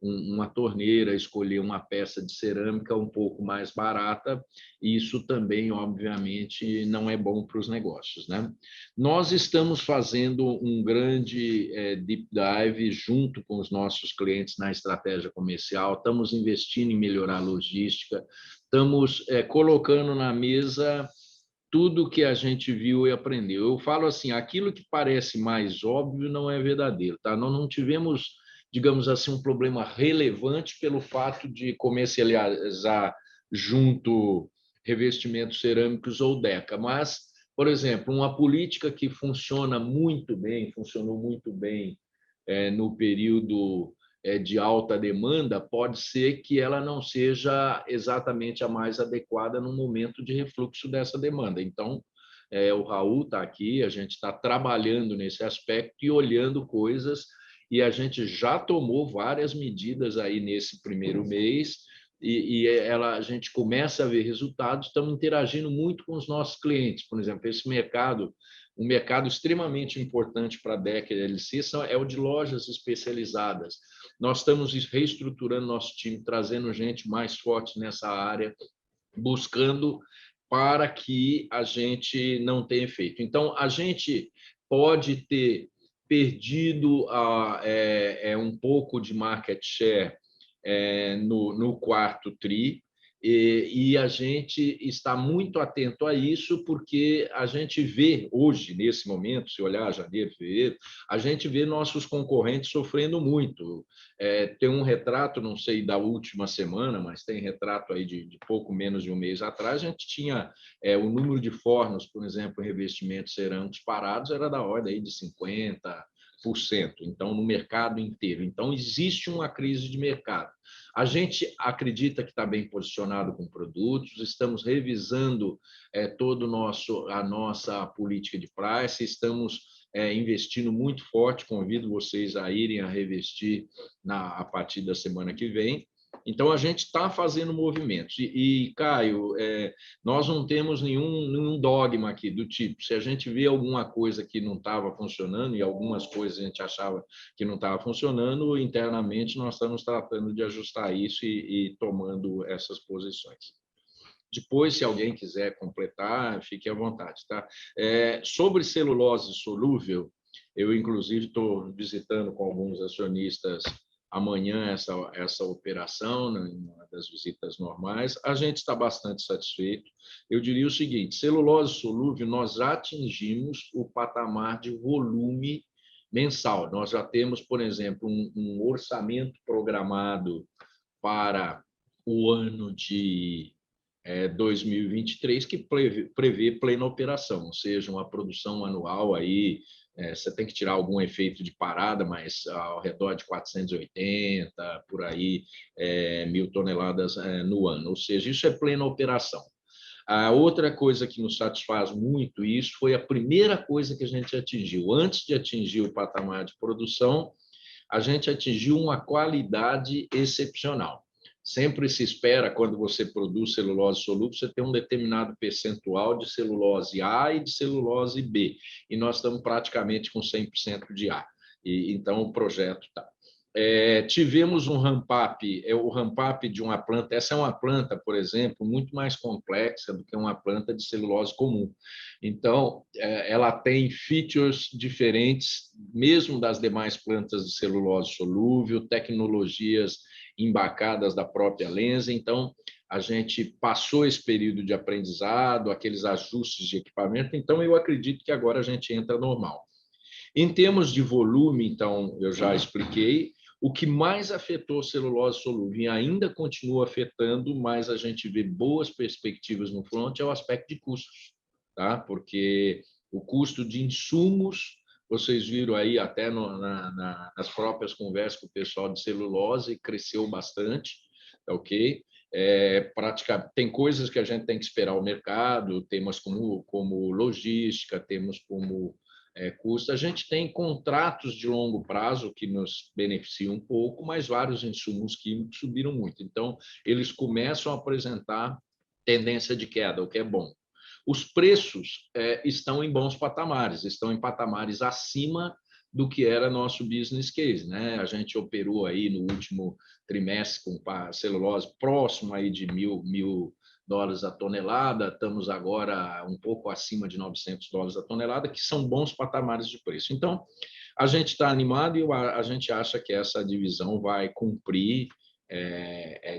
uma torneira, escolher uma peça de cerâmica um pouco mais barata, isso também, obviamente, não é bom para os negócios, né? Nós estamos fazendo um grande deep dive junto com os nossos clientes na estratégia comercial, estamos investindo em melhorar a logística, estamos colocando na mesa tudo que a gente viu e aprendeu. Eu falo assim, aquilo que parece mais óbvio não é verdadeiro, tá? Nós não tivemos, digamos assim, um problema relevante pelo fato de comercializar junto revestimentos cerâmicos ou Deca, mas, por exemplo, uma política que funciona muito bem, funcionou muito bem no período de alta demanda, pode ser que ela não seja exatamente a mais adequada no momento de refluxo dessa demanda. Então, o Raul está aqui, a gente está trabalhando nesse aspecto e olhando coisas, e a gente já tomou várias medidas aí nesse primeiro mês, a gente começa a ver resultados, estamos interagindo muito com os nossos clientes. Por exemplo, esse mercado, um mercado extremamente importante para a DEC e a LC é o de lojas especializadas. Nós estamos reestruturando nosso time, trazendo gente mais forte nessa área, buscando para que a gente não tenha efeito. Então, a gente pode ter perdido um pouco de market share no quarto TRI, e a gente está muito atento a isso, porque a gente vê hoje, nesse momento, se olhar janeiro, fevereiro, a gente vê nossos concorrentes sofrendo muito. Tem um retrato, não sei da última semana, mas tem retrato aí de pouco menos de um mês atrás, a gente tinha o número de fornos, por exemplo, em revestimentos cerâmicos parados, era da ordem aí de 50%, então, no mercado inteiro. Então, existe uma crise de mercado. A gente acredita que está bem posicionado com produtos, estamos revisando toda a nossa política de price, estamos investindo muito forte, convido vocês a irem a revestir a partir da semana que vem. Então, a gente está fazendo movimentos. Caio, nós não temos nenhum dogma aqui do tipo, se a gente vê alguma coisa que não estava funcionando, e algumas coisas a gente achava que não estava funcionando, internamente nós estamos tratando de ajustar isso e tomando essas posições. Depois, se alguém quiser completar, fique à vontade. Tá? Sobre celulose solúvel, eu, inclusive, estou visitando com alguns acionistas amanhã essa operação, uma das visitas normais. A gente está bastante satisfeito. Eu diria o seguinte, celulose solúvel, nós já atingimos o patamar de volume mensal. Nós já temos, por exemplo, um orçamento programado para o ano de 2023 que prevê plena operação, ou seja, uma produção anual aí, você tem que tirar algum efeito de parada, mas ao redor de 480, por aí, 1.000 toneladas no ano, ou seja, isso é plena operação. A outra coisa que nos satisfaz muito isso foi a primeira coisa que a gente atingiu. Antes de atingir o patamar de produção, a gente atingiu uma qualidade excepcional. Sempre se espera, quando você produz celulose solúvel, você tem um determinado percentual de celulose A e de celulose B, e nós estamos praticamente com 100% de A. Então, o projeto está. Tivemos um ramp-up, o ramp-up de uma planta, essa é uma planta, por exemplo, muito mais complexa do que uma planta de celulose comum. Então, ela tem features diferentes, mesmo das demais plantas de celulose solúvel, tecnologias embarcadas da própria Lenza. Então, a gente passou esse período de aprendizado, aqueles ajustes de equipamento, então eu acredito que agora a gente entra normal. Em termos de volume, então, eu já expliquei, o que mais afetou celulose solúvel e ainda continua afetando, mas a gente vê boas perspectivas no front, é o aspecto de custos, tá? Porque o custo de insumos, vocês viram aí até nas próprias conversas com o pessoal de celulose, cresceu bastante, ok? Tem coisas que a gente tem que esperar o mercado, temas como logística, temos como custo. A gente tem contratos de longo prazo que nos beneficiam um pouco, mas vários insumos químicos subiram muito. Então, eles começam a apresentar tendência de queda, o que é bom. os preços estão em bons patamares, estão em patamares acima do que era nosso business case, né? A gente operou aí no último trimestre com celulose próximo aí de $1.000 a tonelada, estamos agora um pouco acima de $900 a tonelada, que são bons patamares de preço. Então, a gente está animado e a gente acha que essa divisão vai cumprir,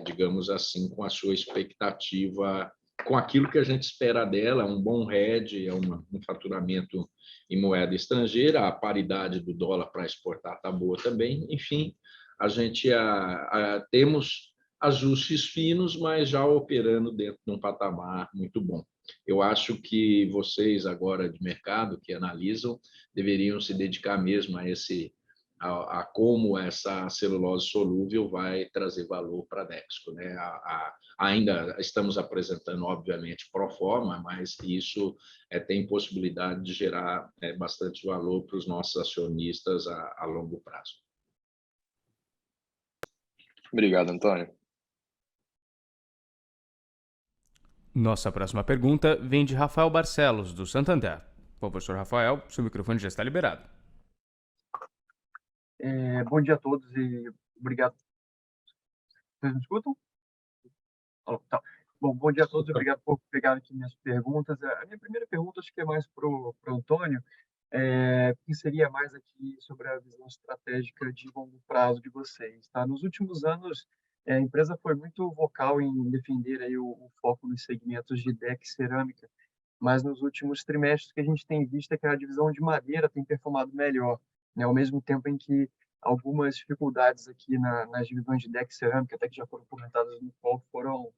digamos assim, com a sua expectativa, com aquilo que a gente espera dela, um bom hedge, um faturamento em moeda estrangeira, a paridade do dólar para exportar está boa também. Enfim, a gente temos ajustes finos, mas já operando dentro de um patamar muito bom. Eu acho que vocês agora de mercado que analisam deveriam se dedicar mesmo a como essa celulose solúvel vai trazer valor para a Dexco, né? Ainda estamos apresentando, obviamente, pro forma, mas isso tem possibilidade de gerar bastante valor para os nossos acionistas a longo prazo. Obrigado, Antônio. Nossa próxima pergunta vem de Rafael Barcelos, do Santander. Professor Rafael, seu microfone já está liberado. Bom dia a todos e obrigado. Vocês me escutam? Tá. Bom dia a todos e obrigado por pegar aqui minhas perguntas. A minha primeira pergunta acho que é mais para o Antônio, que seria mais aqui sobre a visão estratégica de longo prazo de vocês. Tá? Nos últimos anos, a empresa foi muito vocal em defender aí o foco nos segmentos de deck e cerâmica, mas nos últimos trimestres que a gente tem visto é que a divisão de madeira tem performado melhor, né? Ao mesmo tempo em que algumas dificuldades aqui nas divisões de deck e cerâmica, até que já foram comentadas no call, foram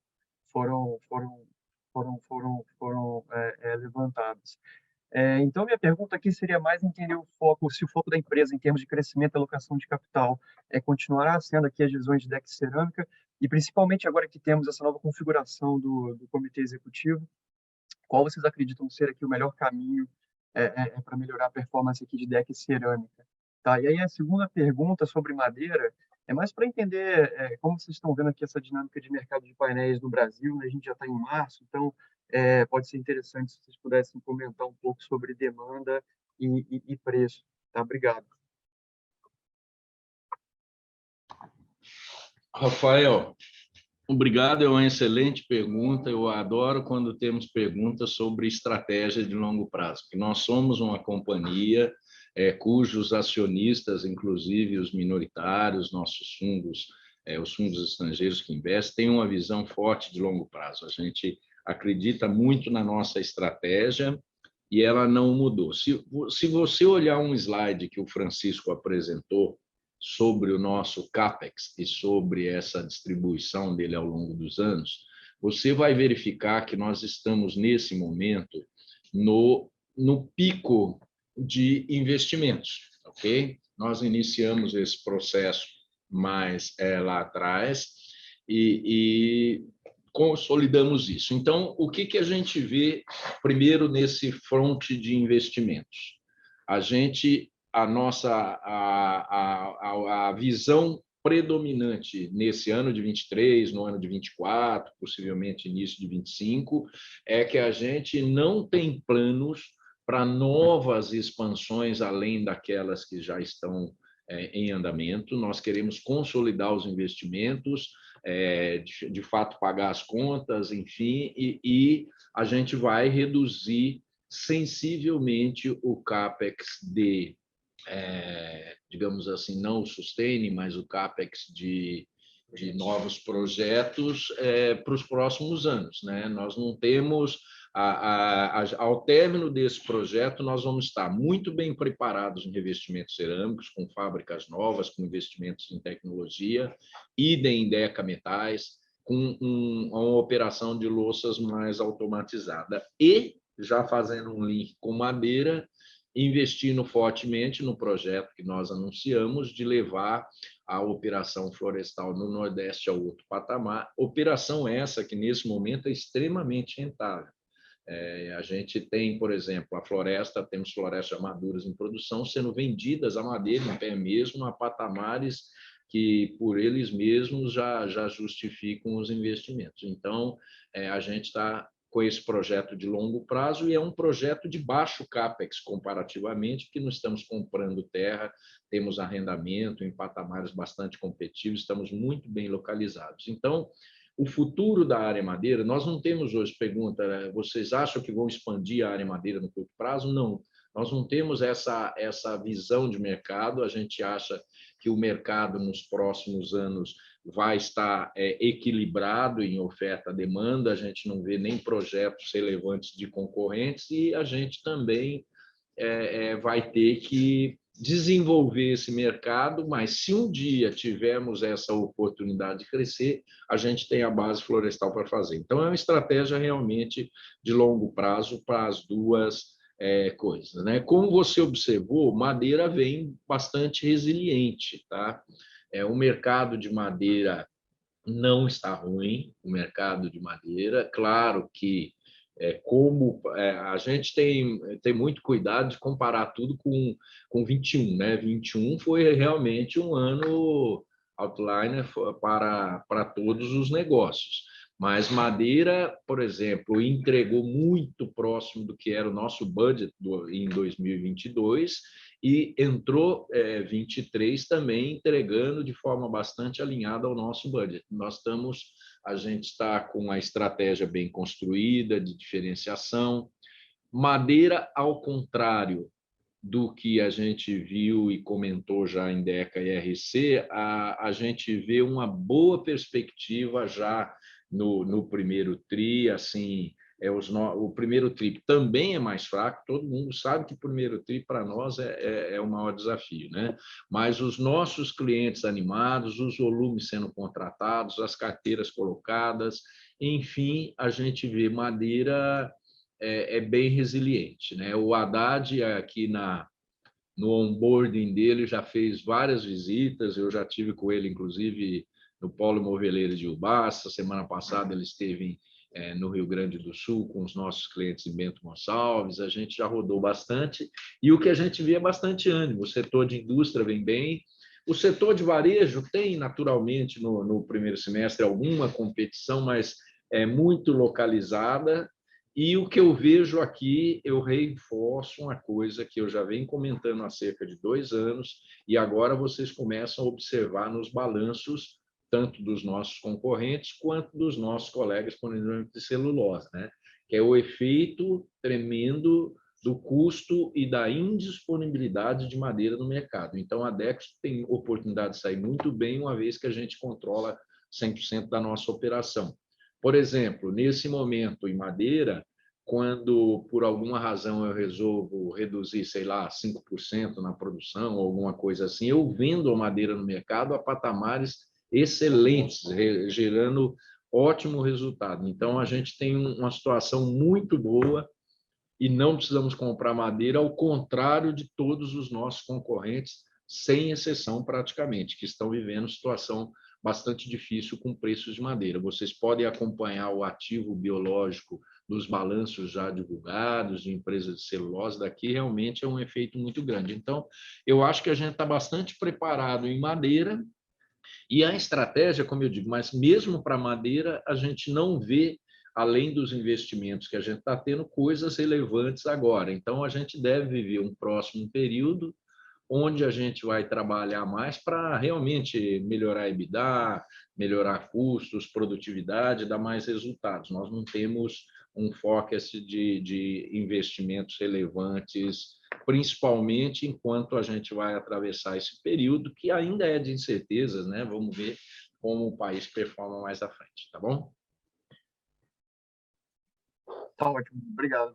levantadas. Então, minha pergunta aqui seria mais entender se o foco da empresa em termos de crescimento e alocação de capital continuará sendo aqui as divisões de deck e cerâmica, e principalmente agora que temos essa nova configuração do comitê executivo, qual vocês acreditam ser aqui o melhor caminho para melhorar a performance aqui de deck e cerâmica? Tá? E aí a segunda pergunta sobre madeira é mais para entender como vocês estão vendo aqui essa dinâmica de mercado de painéis no Brasil, né? A gente já está em março, então pode ser interessante se vocês pudessem comentar um pouco sobre demanda e preço. Tá? Obrigado. Rafael, obrigado, é uma excelente pergunta. Eu adoro quando temos perguntas sobre estratégia de longo prazo, porque nós somos uma companhia cujos acionistas, inclusive os minoritários, nossos fundos, os fundos estrangeiros que investem, têm uma visão forte de longo prazo. A gente acredita muito na nossa estratégia e ela não mudou. Se você olhar um slide que o Francisco apresentou sobre o nosso CAPEX e sobre essa distribuição dele ao longo dos anos, você vai verificar que nós estamos, nesse momento, no pico de investimentos, ok? Nós iniciamos esse processo mais lá atrás e consolidamos isso. Então, o que a gente vê primeiro nesse fronte de investimentos? A visão predominante nesse ano de 23, no ano de 24, possivelmente início de 25, é que a gente não tem planos para novas expansões além daquelas que já estão em andamento. Nós queremos consolidar os investimentos, de fato pagar as contas, enfim, e a gente vai reduzir sensivelmente o CAPEX digamos assim, não o sustain, mas o CAPEX de novos projetos para os próximos anos, né? Nós não temos, ao término desse projeto, nós vamos estar muito bem preparados em revestimentos cerâmicos, com fábricas novas, com investimentos em tecnologia, idem em Deca Metais, com uma operação de louças mais automatizada. E, já fazendo um link com madeira, investindo fortemente no projeto que nós anunciamos de levar a operação florestal no Nordeste a outro patamar. Operação essa que, nesse momento, é extremamente rentável. A gente tem, por exemplo, temos florestas maduras em produção sendo vendidas a madeira em pé mesmo a patamares que, por eles mesmos, já justificam os investimentos. Então, a gente está com esse projeto de longo prazo, e é um projeto de baixo CAPEX comparativamente, porque não estamos comprando terra, temos arrendamento em patamares bastante competitivos, estamos muito bem localizados. Então, o futuro da área madeira, nós não temos hoje, pergunta, vocês acham que vão expandir a área madeira no curto prazo? Não, nós não temos essa visão de mercado, a gente acha que o mercado nos próximos anos vai estar equilibrado em oferta-demanda, a gente não vê nem projetos relevantes de concorrentes e a gente também vai ter que desenvolver esse mercado, mas se um dia tivermos essa oportunidade de crescer, a gente tem a base florestal para fazer. Então, é uma estratégia realmente de longo prazo para as duas coisas, né? Como você observou, madeira vem bastante resiliente, tá? O mercado de madeira não está ruim, o mercado de madeira, claro que a gente tem muito cuidado de comparar tudo com 21, né? 21 foi realmente um ano outliner para todos os negócios. Mas madeira, por exemplo, entregou muito próximo do que era o nosso budget em 2022 e entrou 23 também entregando de forma bastante alinhada ao nosso budget. A gente está com a estratégia bem construída de diferenciação. Madeira, ao contrário do que a gente viu e comentou já em Deca e RC, a gente vê uma boa perspectiva já no primeiro TRI, assim, o primeiro TRI também é mais fraco, todo mundo sabe que o primeiro TRI para nós é o maior desafio, né? Mas os nossos clientes animados, os volumes sendo contratados, as carteiras colocadas, enfim, a gente vê madeira bem resiliente, né? O Haddad aqui no onboarding dele já fez várias visitas, eu já tive com ele, inclusive, no Polo Moveleiro de Ubaça. Semana passada ele esteve no Rio Grande do Sul com os nossos clientes em Bento Gonçalves, a gente já rodou bastante, e o que a gente vê é bastante ânimo, o setor de indústria vem bem, o setor de varejo tem, naturalmente, no primeiro semestre, alguma competição, mas é muito localizada, e o que eu vejo aqui, eu reforço uma coisa que eu já venho comentando há cerca de 2 anos, e agora vocês começam a observar nos balanços tanto dos nossos concorrentes quanto dos nossos colegas, por exemplo, de celulose, né? Que é o efeito tremendo do custo e da indisponibilidade de madeira no mercado. Então, a Dexo tem oportunidade de sair muito bem, uma vez que a gente controla 100% da nossa operação. Por exemplo, nesse momento, em madeira, quando, por alguma razão, eu resolvo reduzir, sei lá, 5% na produção, ou alguma coisa assim, eu vendo a madeira no mercado a patamares excelentes, gerando ótimo resultado. Então, a gente tem uma situação muito boa e não precisamos comprar madeira, ao contrário de todos os nossos concorrentes, sem exceção praticamente, que estão vivendo situação bastante difícil com preços de madeira. Vocês podem acompanhar o ativo biológico dos balanços já divulgados de empresas de celulose daqui, realmente é um efeito muito grande. Então, eu acho que a gente está bastante preparado em madeira. E a estratégia, como eu digo, mas mesmo para madeira, a gente não vê, além dos investimentos que a gente está tendo, coisas relevantes agora. Então, a gente deve viver um próximo período onde a gente vai trabalhar mais para realmente melhorar a EBITDA, melhorar custos, produtividade, dar mais resultados. Nós não temos um forecast de investimentos relevantes, principalmente enquanto a gente vai atravessar esse período que ainda é de incertezas, né? Vamos ver como o país performa mais à frente, tá bom? Tá ótimo, obrigado.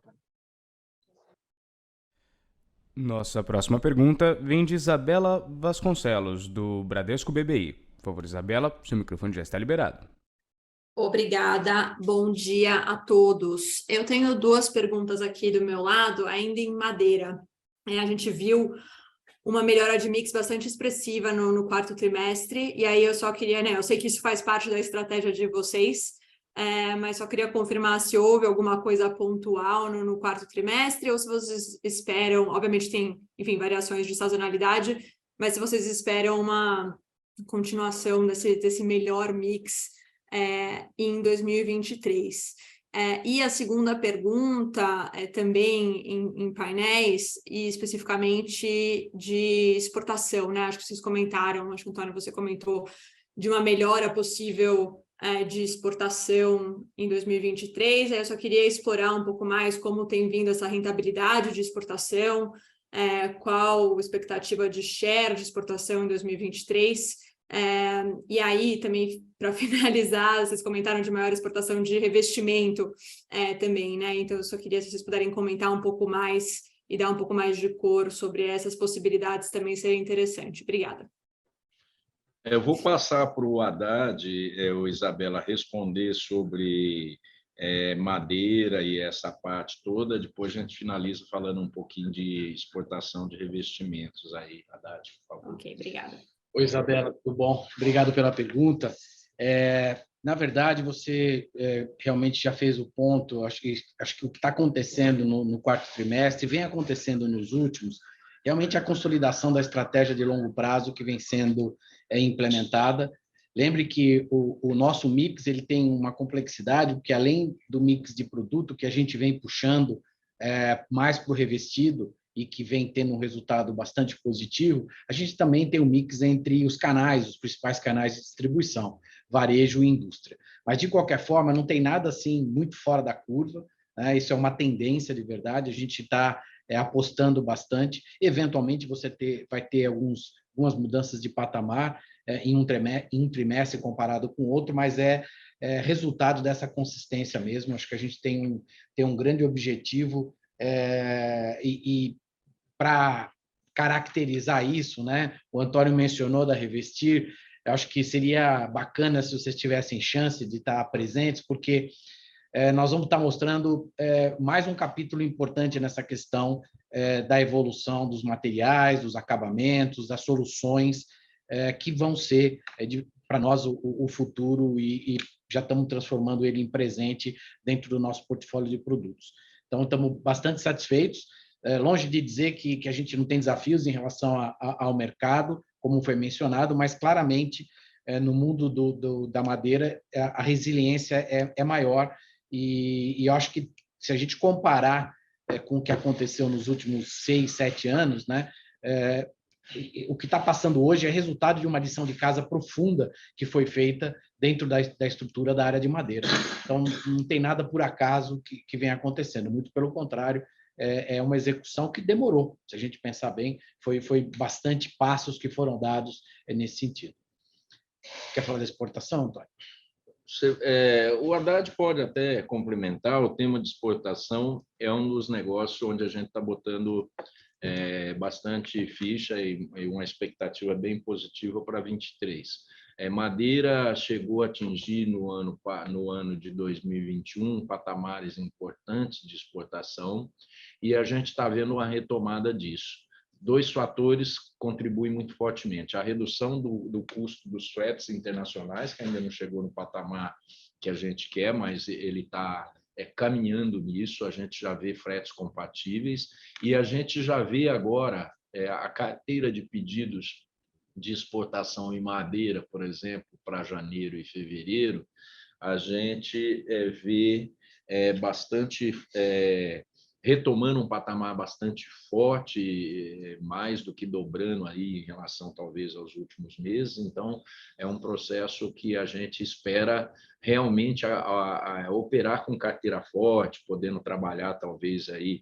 Nossa próxima pergunta vem de Isabela Vasconcelos, do Bradesco BBI. Por favor, Isabela, seu microfone já está liberado. Obrigada, bom dia a todos. Eu tenho 2 perguntas aqui do meu lado, ainda em madeira. A gente viu uma melhora de mix bastante expressiva no 4º trimestre, e aí eu só queria, né, eu sei que isso faz parte da estratégia de vocês, mas só queria confirmar se houve alguma coisa pontual no 4º trimestre, ou se vocês esperam, obviamente tem, enfim, variações de sazonalidade, mas se vocês esperam uma continuação desse melhor mix em 2023. E a segunda pergunta é também em painéis, e especificamente de exportação, né? Acho que vocês comentaram, acho que, Antônio, você comentou de uma melhora possível de exportação em 2023. Eu só queria explorar um pouco mais como tem vindo essa rentabilidade de exportação, qual a expectativa de share de exportação em 2023. E aí, também, para finalizar, vocês comentaram de maior exportação de revestimento também, né? Então, eu só queria, se vocês puderem comentar um pouco mais e dar um pouco mais de cor sobre essas possibilidades, também seria interessante. Obrigada. Eu vou passar para o Haddad, ou Isabela, responder sobre madeira e essa parte toda. Depois a gente finaliza falando um pouquinho de exportação de revestimentos aí, Haddad, por favor. Ok, obrigada. Oi, Isabela, tudo bom? Obrigado pela pergunta. Na verdade, você realmente já fez o ponto. Acho que o que está acontecendo no quarto trimestre vem acontecendo nos últimos, realmente a consolidação da estratégia de longo prazo que vem sendo implementada. Lembre que o nosso mix ele tem uma complexidade, porque além do mix de produto que a gente vem puxando mais para o revestido, e que vem tendo um resultado bastante positivo, a gente também tem um mix entre os canais, os principais canais de distribuição, varejo e indústria. Mas, de qualquer forma, não tem nada assim muito fora da curva, né? Isso é uma tendência de verdade, a gente está apostando bastante. Eventualmente, você vai ter algumas mudanças de patamar em um trimestre comparado com o outro, mas resultado dessa consistência mesmo. Acho que a gente tem um grande objetivo e para caracterizar isso, né? O Antônio mencionou da Revestir. Eu acho que seria bacana se vocês tivessem chance de estar presentes, porque nós vamos estar mostrando mais um capítulo importante nessa questão da evolução dos materiais, dos acabamentos, das soluções que vão ser, para nós, o futuro e já estamos transformando ele em presente dentro do nosso portfólio de produtos. Então, estamos bastante satisfeitos. Longe de dizer que a gente não tem desafios em relação ao mercado, como foi mencionado, mas claramente no mundo da madeira a resiliência é maior e eu acho que se a gente comparar com o que aconteceu nos últimos 6, 7 anos, né, o que está passando hoje é resultado de uma lição de casa profunda que foi feita dentro da estrutura da área de madeira. Então, não tem nada por acaso que vem acontecendo, muito pelo contrário, é uma execução que demorou. Se a gente pensar bem, foi bastante passos que foram dados nesse sentido. Quer falar da exportação, Antônio? O Haddad pode até complementar. O tema de exportação é um dos negócios onde a gente está botando bastante ficha e uma expectativa bem positiva para 2023. Madeira chegou a atingir no ano de 2021 patamares importantes de exportação e a gente está vendo uma retomada disso. 2 fatores contribuem muito fortemente: a redução do custo dos fretes internacionais, que ainda não chegou no patamar que a gente quer, mas ele está caminhando nisso. A gente já vê fretes compatíveis e a gente já vê agora a carteira de pedidos de exportação em madeira, por exemplo, para janeiro e fevereiro. A gente vê bastante retomando um patamar bastante forte, mais do que dobrando aí em relação talvez aos últimos meses. Então, é um processo que a gente espera realmente a operar com carteira forte, podendo trabalhar talvez aí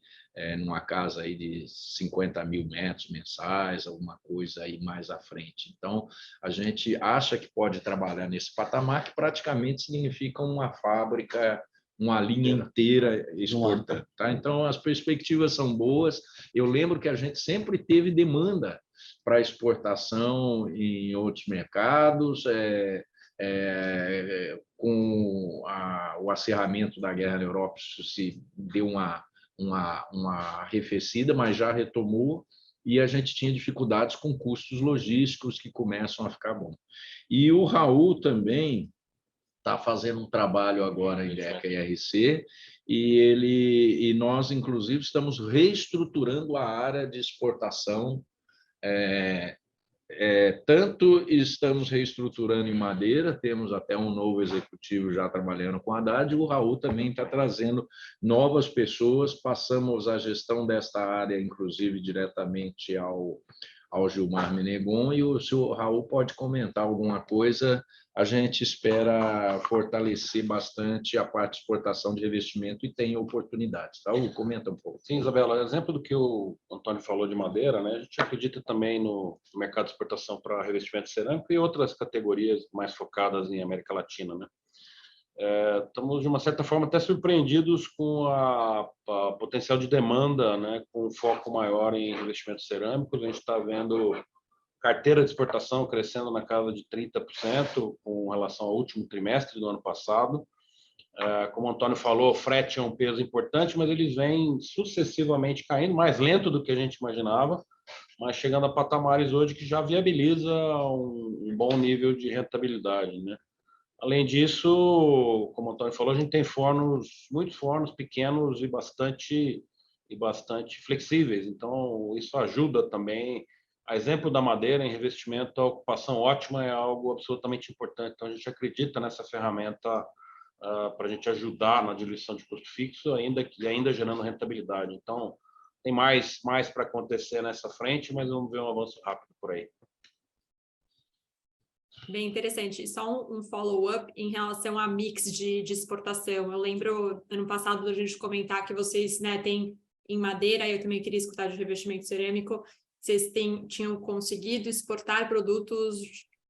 numa casa aí de 50 mil metros mensais, alguma coisa aí mais à frente. Então, a gente acha que pode trabalhar nesse patamar, que praticamente significa uma fábrica, uma linha inteira exportando. Tá? Então, as perspectivas são boas. Eu lembro que a gente sempre teve demanda para exportação em outros mercados, com o acirramento da guerra na Europa, isso se deu uma arrefecida, mas já retomou, e a gente tinha dificuldades com custos logísticos que começam a ficar bom. E o Raul também está fazendo um trabalho agora em DECA e RC, e nós, inclusive, estamos reestruturando a área de exportação Tanto estamos reestruturando em madeira, temos até um novo executivo já trabalhando com a Haddad, e o Raul também está trazendo novas pessoas, passamos a gestão desta área, inclusive, diretamente ao Gilmar Menegon, e o senhor Raul pode comentar alguma coisa. A gente espera fortalecer bastante a parte de exportação de revestimento e tem oportunidades. Raul, comenta um pouco. Sim, Isabela, exemplo do que o Antônio falou de madeira, né? A gente acredita também no mercado de exportação para revestimento cerâmico e outras categorias mais focadas em América Latina, né? Estamos, de uma certa forma, até surpreendidos com a potencial de demanda, né? Com um foco maior em revestimentos cerâmicos. A gente está vendo carteira de exportação crescendo na casa de 30% com relação ao último trimestre do ano passado. Como o Antônio falou, o frete é um peso importante, mas eles vêm sucessivamente caindo, mais lento do que a gente imaginava, mas chegando a patamares hoje que já viabiliza um bom nível de rentabilidade, né? Além disso, como o Antônio falou, a gente tem muitos fornos pequenos e bastante flexíveis, então isso ajuda também. A exemplo da madeira em revestimento, a ocupação ótima é algo absolutamente importante, então a gente acredita nessa ferramenta para a gente ajudar na diluição de custo fixo, ainda gerando rentabilidade. Então, tem mais para acontecer nessa frente, mas vamos ver um avanço rápido por aí. Bem interessante. Só um follow-up em relação a mix de exportação. Eu lembro, ano passado, da gente comentar que vocês, né, têm em madeira, eu também queria escutar de revestimento cerâmico, vocês tinham conseguido exportar produtos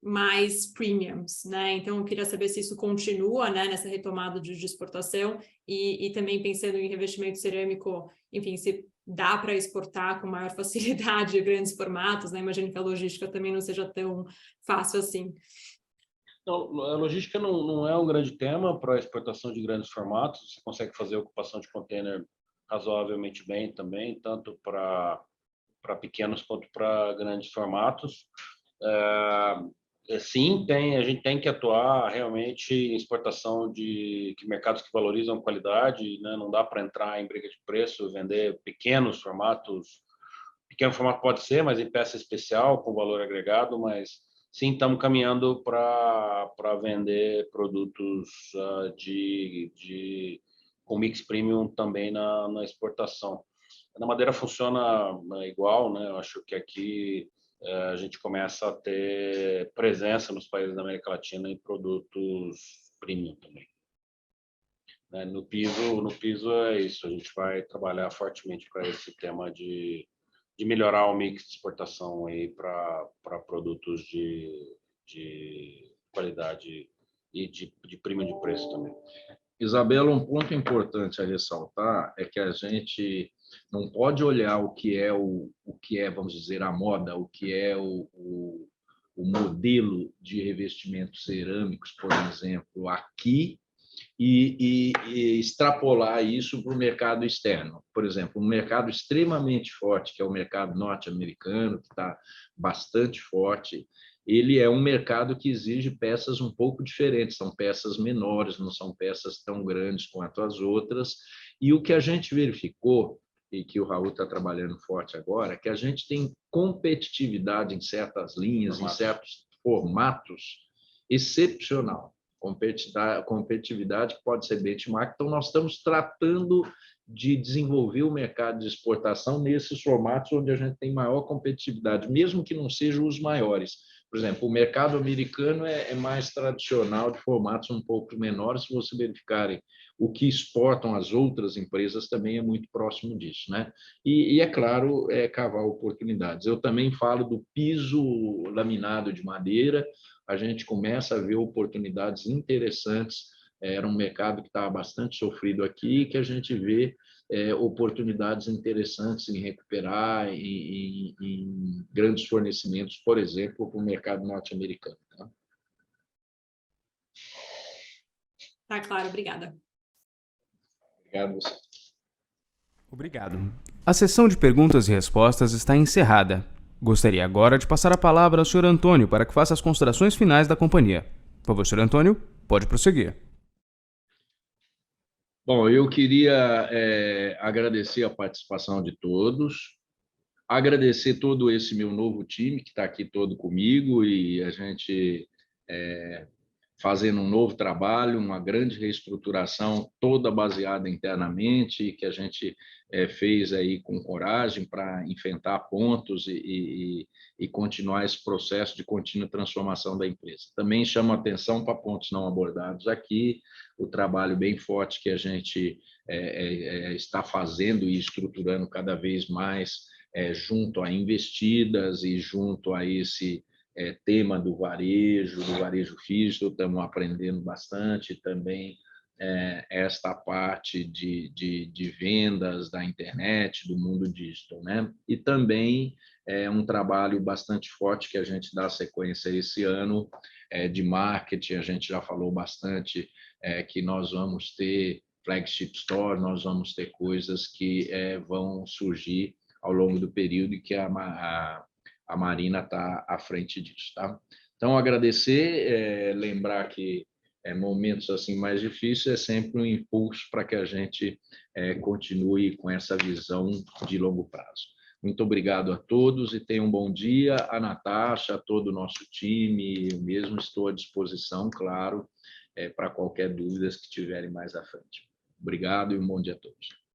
mais premiums, né? Então, eu queria saber se isso continua, né, nessa retomada de exportação e também pensando em revestimento cerâmico, enfim, se dá para exportar com maior facilidade grandes formatos, né? Imagino que a logística também não seja tão fácil assim. Não, a logística não é um grande tema para a exportação de grandes formatos. Você consegue fazer ocupação de container razoavelmente bem também, tanto para pequenos quanto para grandes formatos. Sim, a gente tem que atuar realmente em exportação de mercados que valorizam qualidade, né? Não dá para entrar em briga de preço, vender pequenos formatos. Pequeno formato pode ser, mas em peça especial, com valor agregado, mas sim, estamos caminhando para vender produtos com mix premium também na exportação. Na madeira funciona igual, né? Eu acho que aqui a gente começa a ter presença nos países da América Latina em produtos premium também. No piso é isso, a gente vai trabalhar fortemente para esse tema de melhorar o mix de exportação aí para produtos de qualidade e de premium de preço também. Isabela, um ponto importante a ressaltar é que a gente não pode olhar o que é, vamos dizer, a moda, o que é o modelo de revestimentos cerâmicos, por exemplo, aqui, e extrapolar isso para o mercado externo. Por exemplo, um mercado extremamente forte, que é o mercado norte-americano, que está bastante forte, ele é um mercado que exige peças um pouco diferentes, são peças menores, não são peças tão grandes quanto as outras, e o que a gente verificou, e que o Raul está trabalhando forte agora, é que a gente tem competitividade em certas linhas, em certos formatos, excepcional. Competitividade que pode ser benchmark. Então, nós estamos tratando de desenvolver o mercado de exportação nesses formatos onde a gente tem maior competitividade, mesmo que não sejam os maiores. Por exemplo, o mercado americano é mais tradicional, de formatos um pouco menores. Se vocês verificarem o que exportam as outras empresas, também é muito próximo disso, né? E é claro, cavar oportunidades. Eu também falo do piso laminado de madeira. A gente começa a ver oportunidades interessantes. Era um mercado que estava bastante sofrido aqui, que a gente vê oportunidades interessantes em recuperar em grandes fornecimentos, por exemplo, para o mercado norte-americano. Tá? Tá claro, obrigada. Obrigado a você. Obrigado. A sessão de perguntas e respostas está encerrada. Gostaria agora de passar a palavra ao Sr. Antônio para que faça as considerações finais da companhia. Por favor, Sr. Antônio, pode prosseguir. Bom, eu queria agradecer a participação de todos. Agradecer todo esse meu novo time que está aqui todo comigo e a gente fazendo um novo trabalho, uma grande reestruturação toda baseada internamente, que a gente fez aí com coragem para enfrentar pontos e continuar esse processo de contínua transformação da empresa. Também chamo a atenção para pontos não abordados aqui, o trabalho bem forte que a gente está fazendo e estruturando cada vez mais junto a investidas e junto a esse tema do varejo físico, estamos aprendendo bastante também esta parte de vendas da internet, do mundo digital, né? E também um trabalho bastante forte que a gente dá sequência esse ano de marketing, a gente já falou bastante que nós vamos ter flagship store, nós vamos ter coisas que vão surgir ao longo do período e que a Marina está à frente disso, tá? Então, agradecer, lembrar que momentos assim mais difíceis é sempre um impulso para que a gente continue com essa visão de longo prazo. Muito obrigado a todos e tenham um bom dia. A Natasha, a todo o nosso time, eu mesmo estou à disposição, claro, para qualquer dúvida que tiverem mais à frente. Obrigado e um bom dia a todos.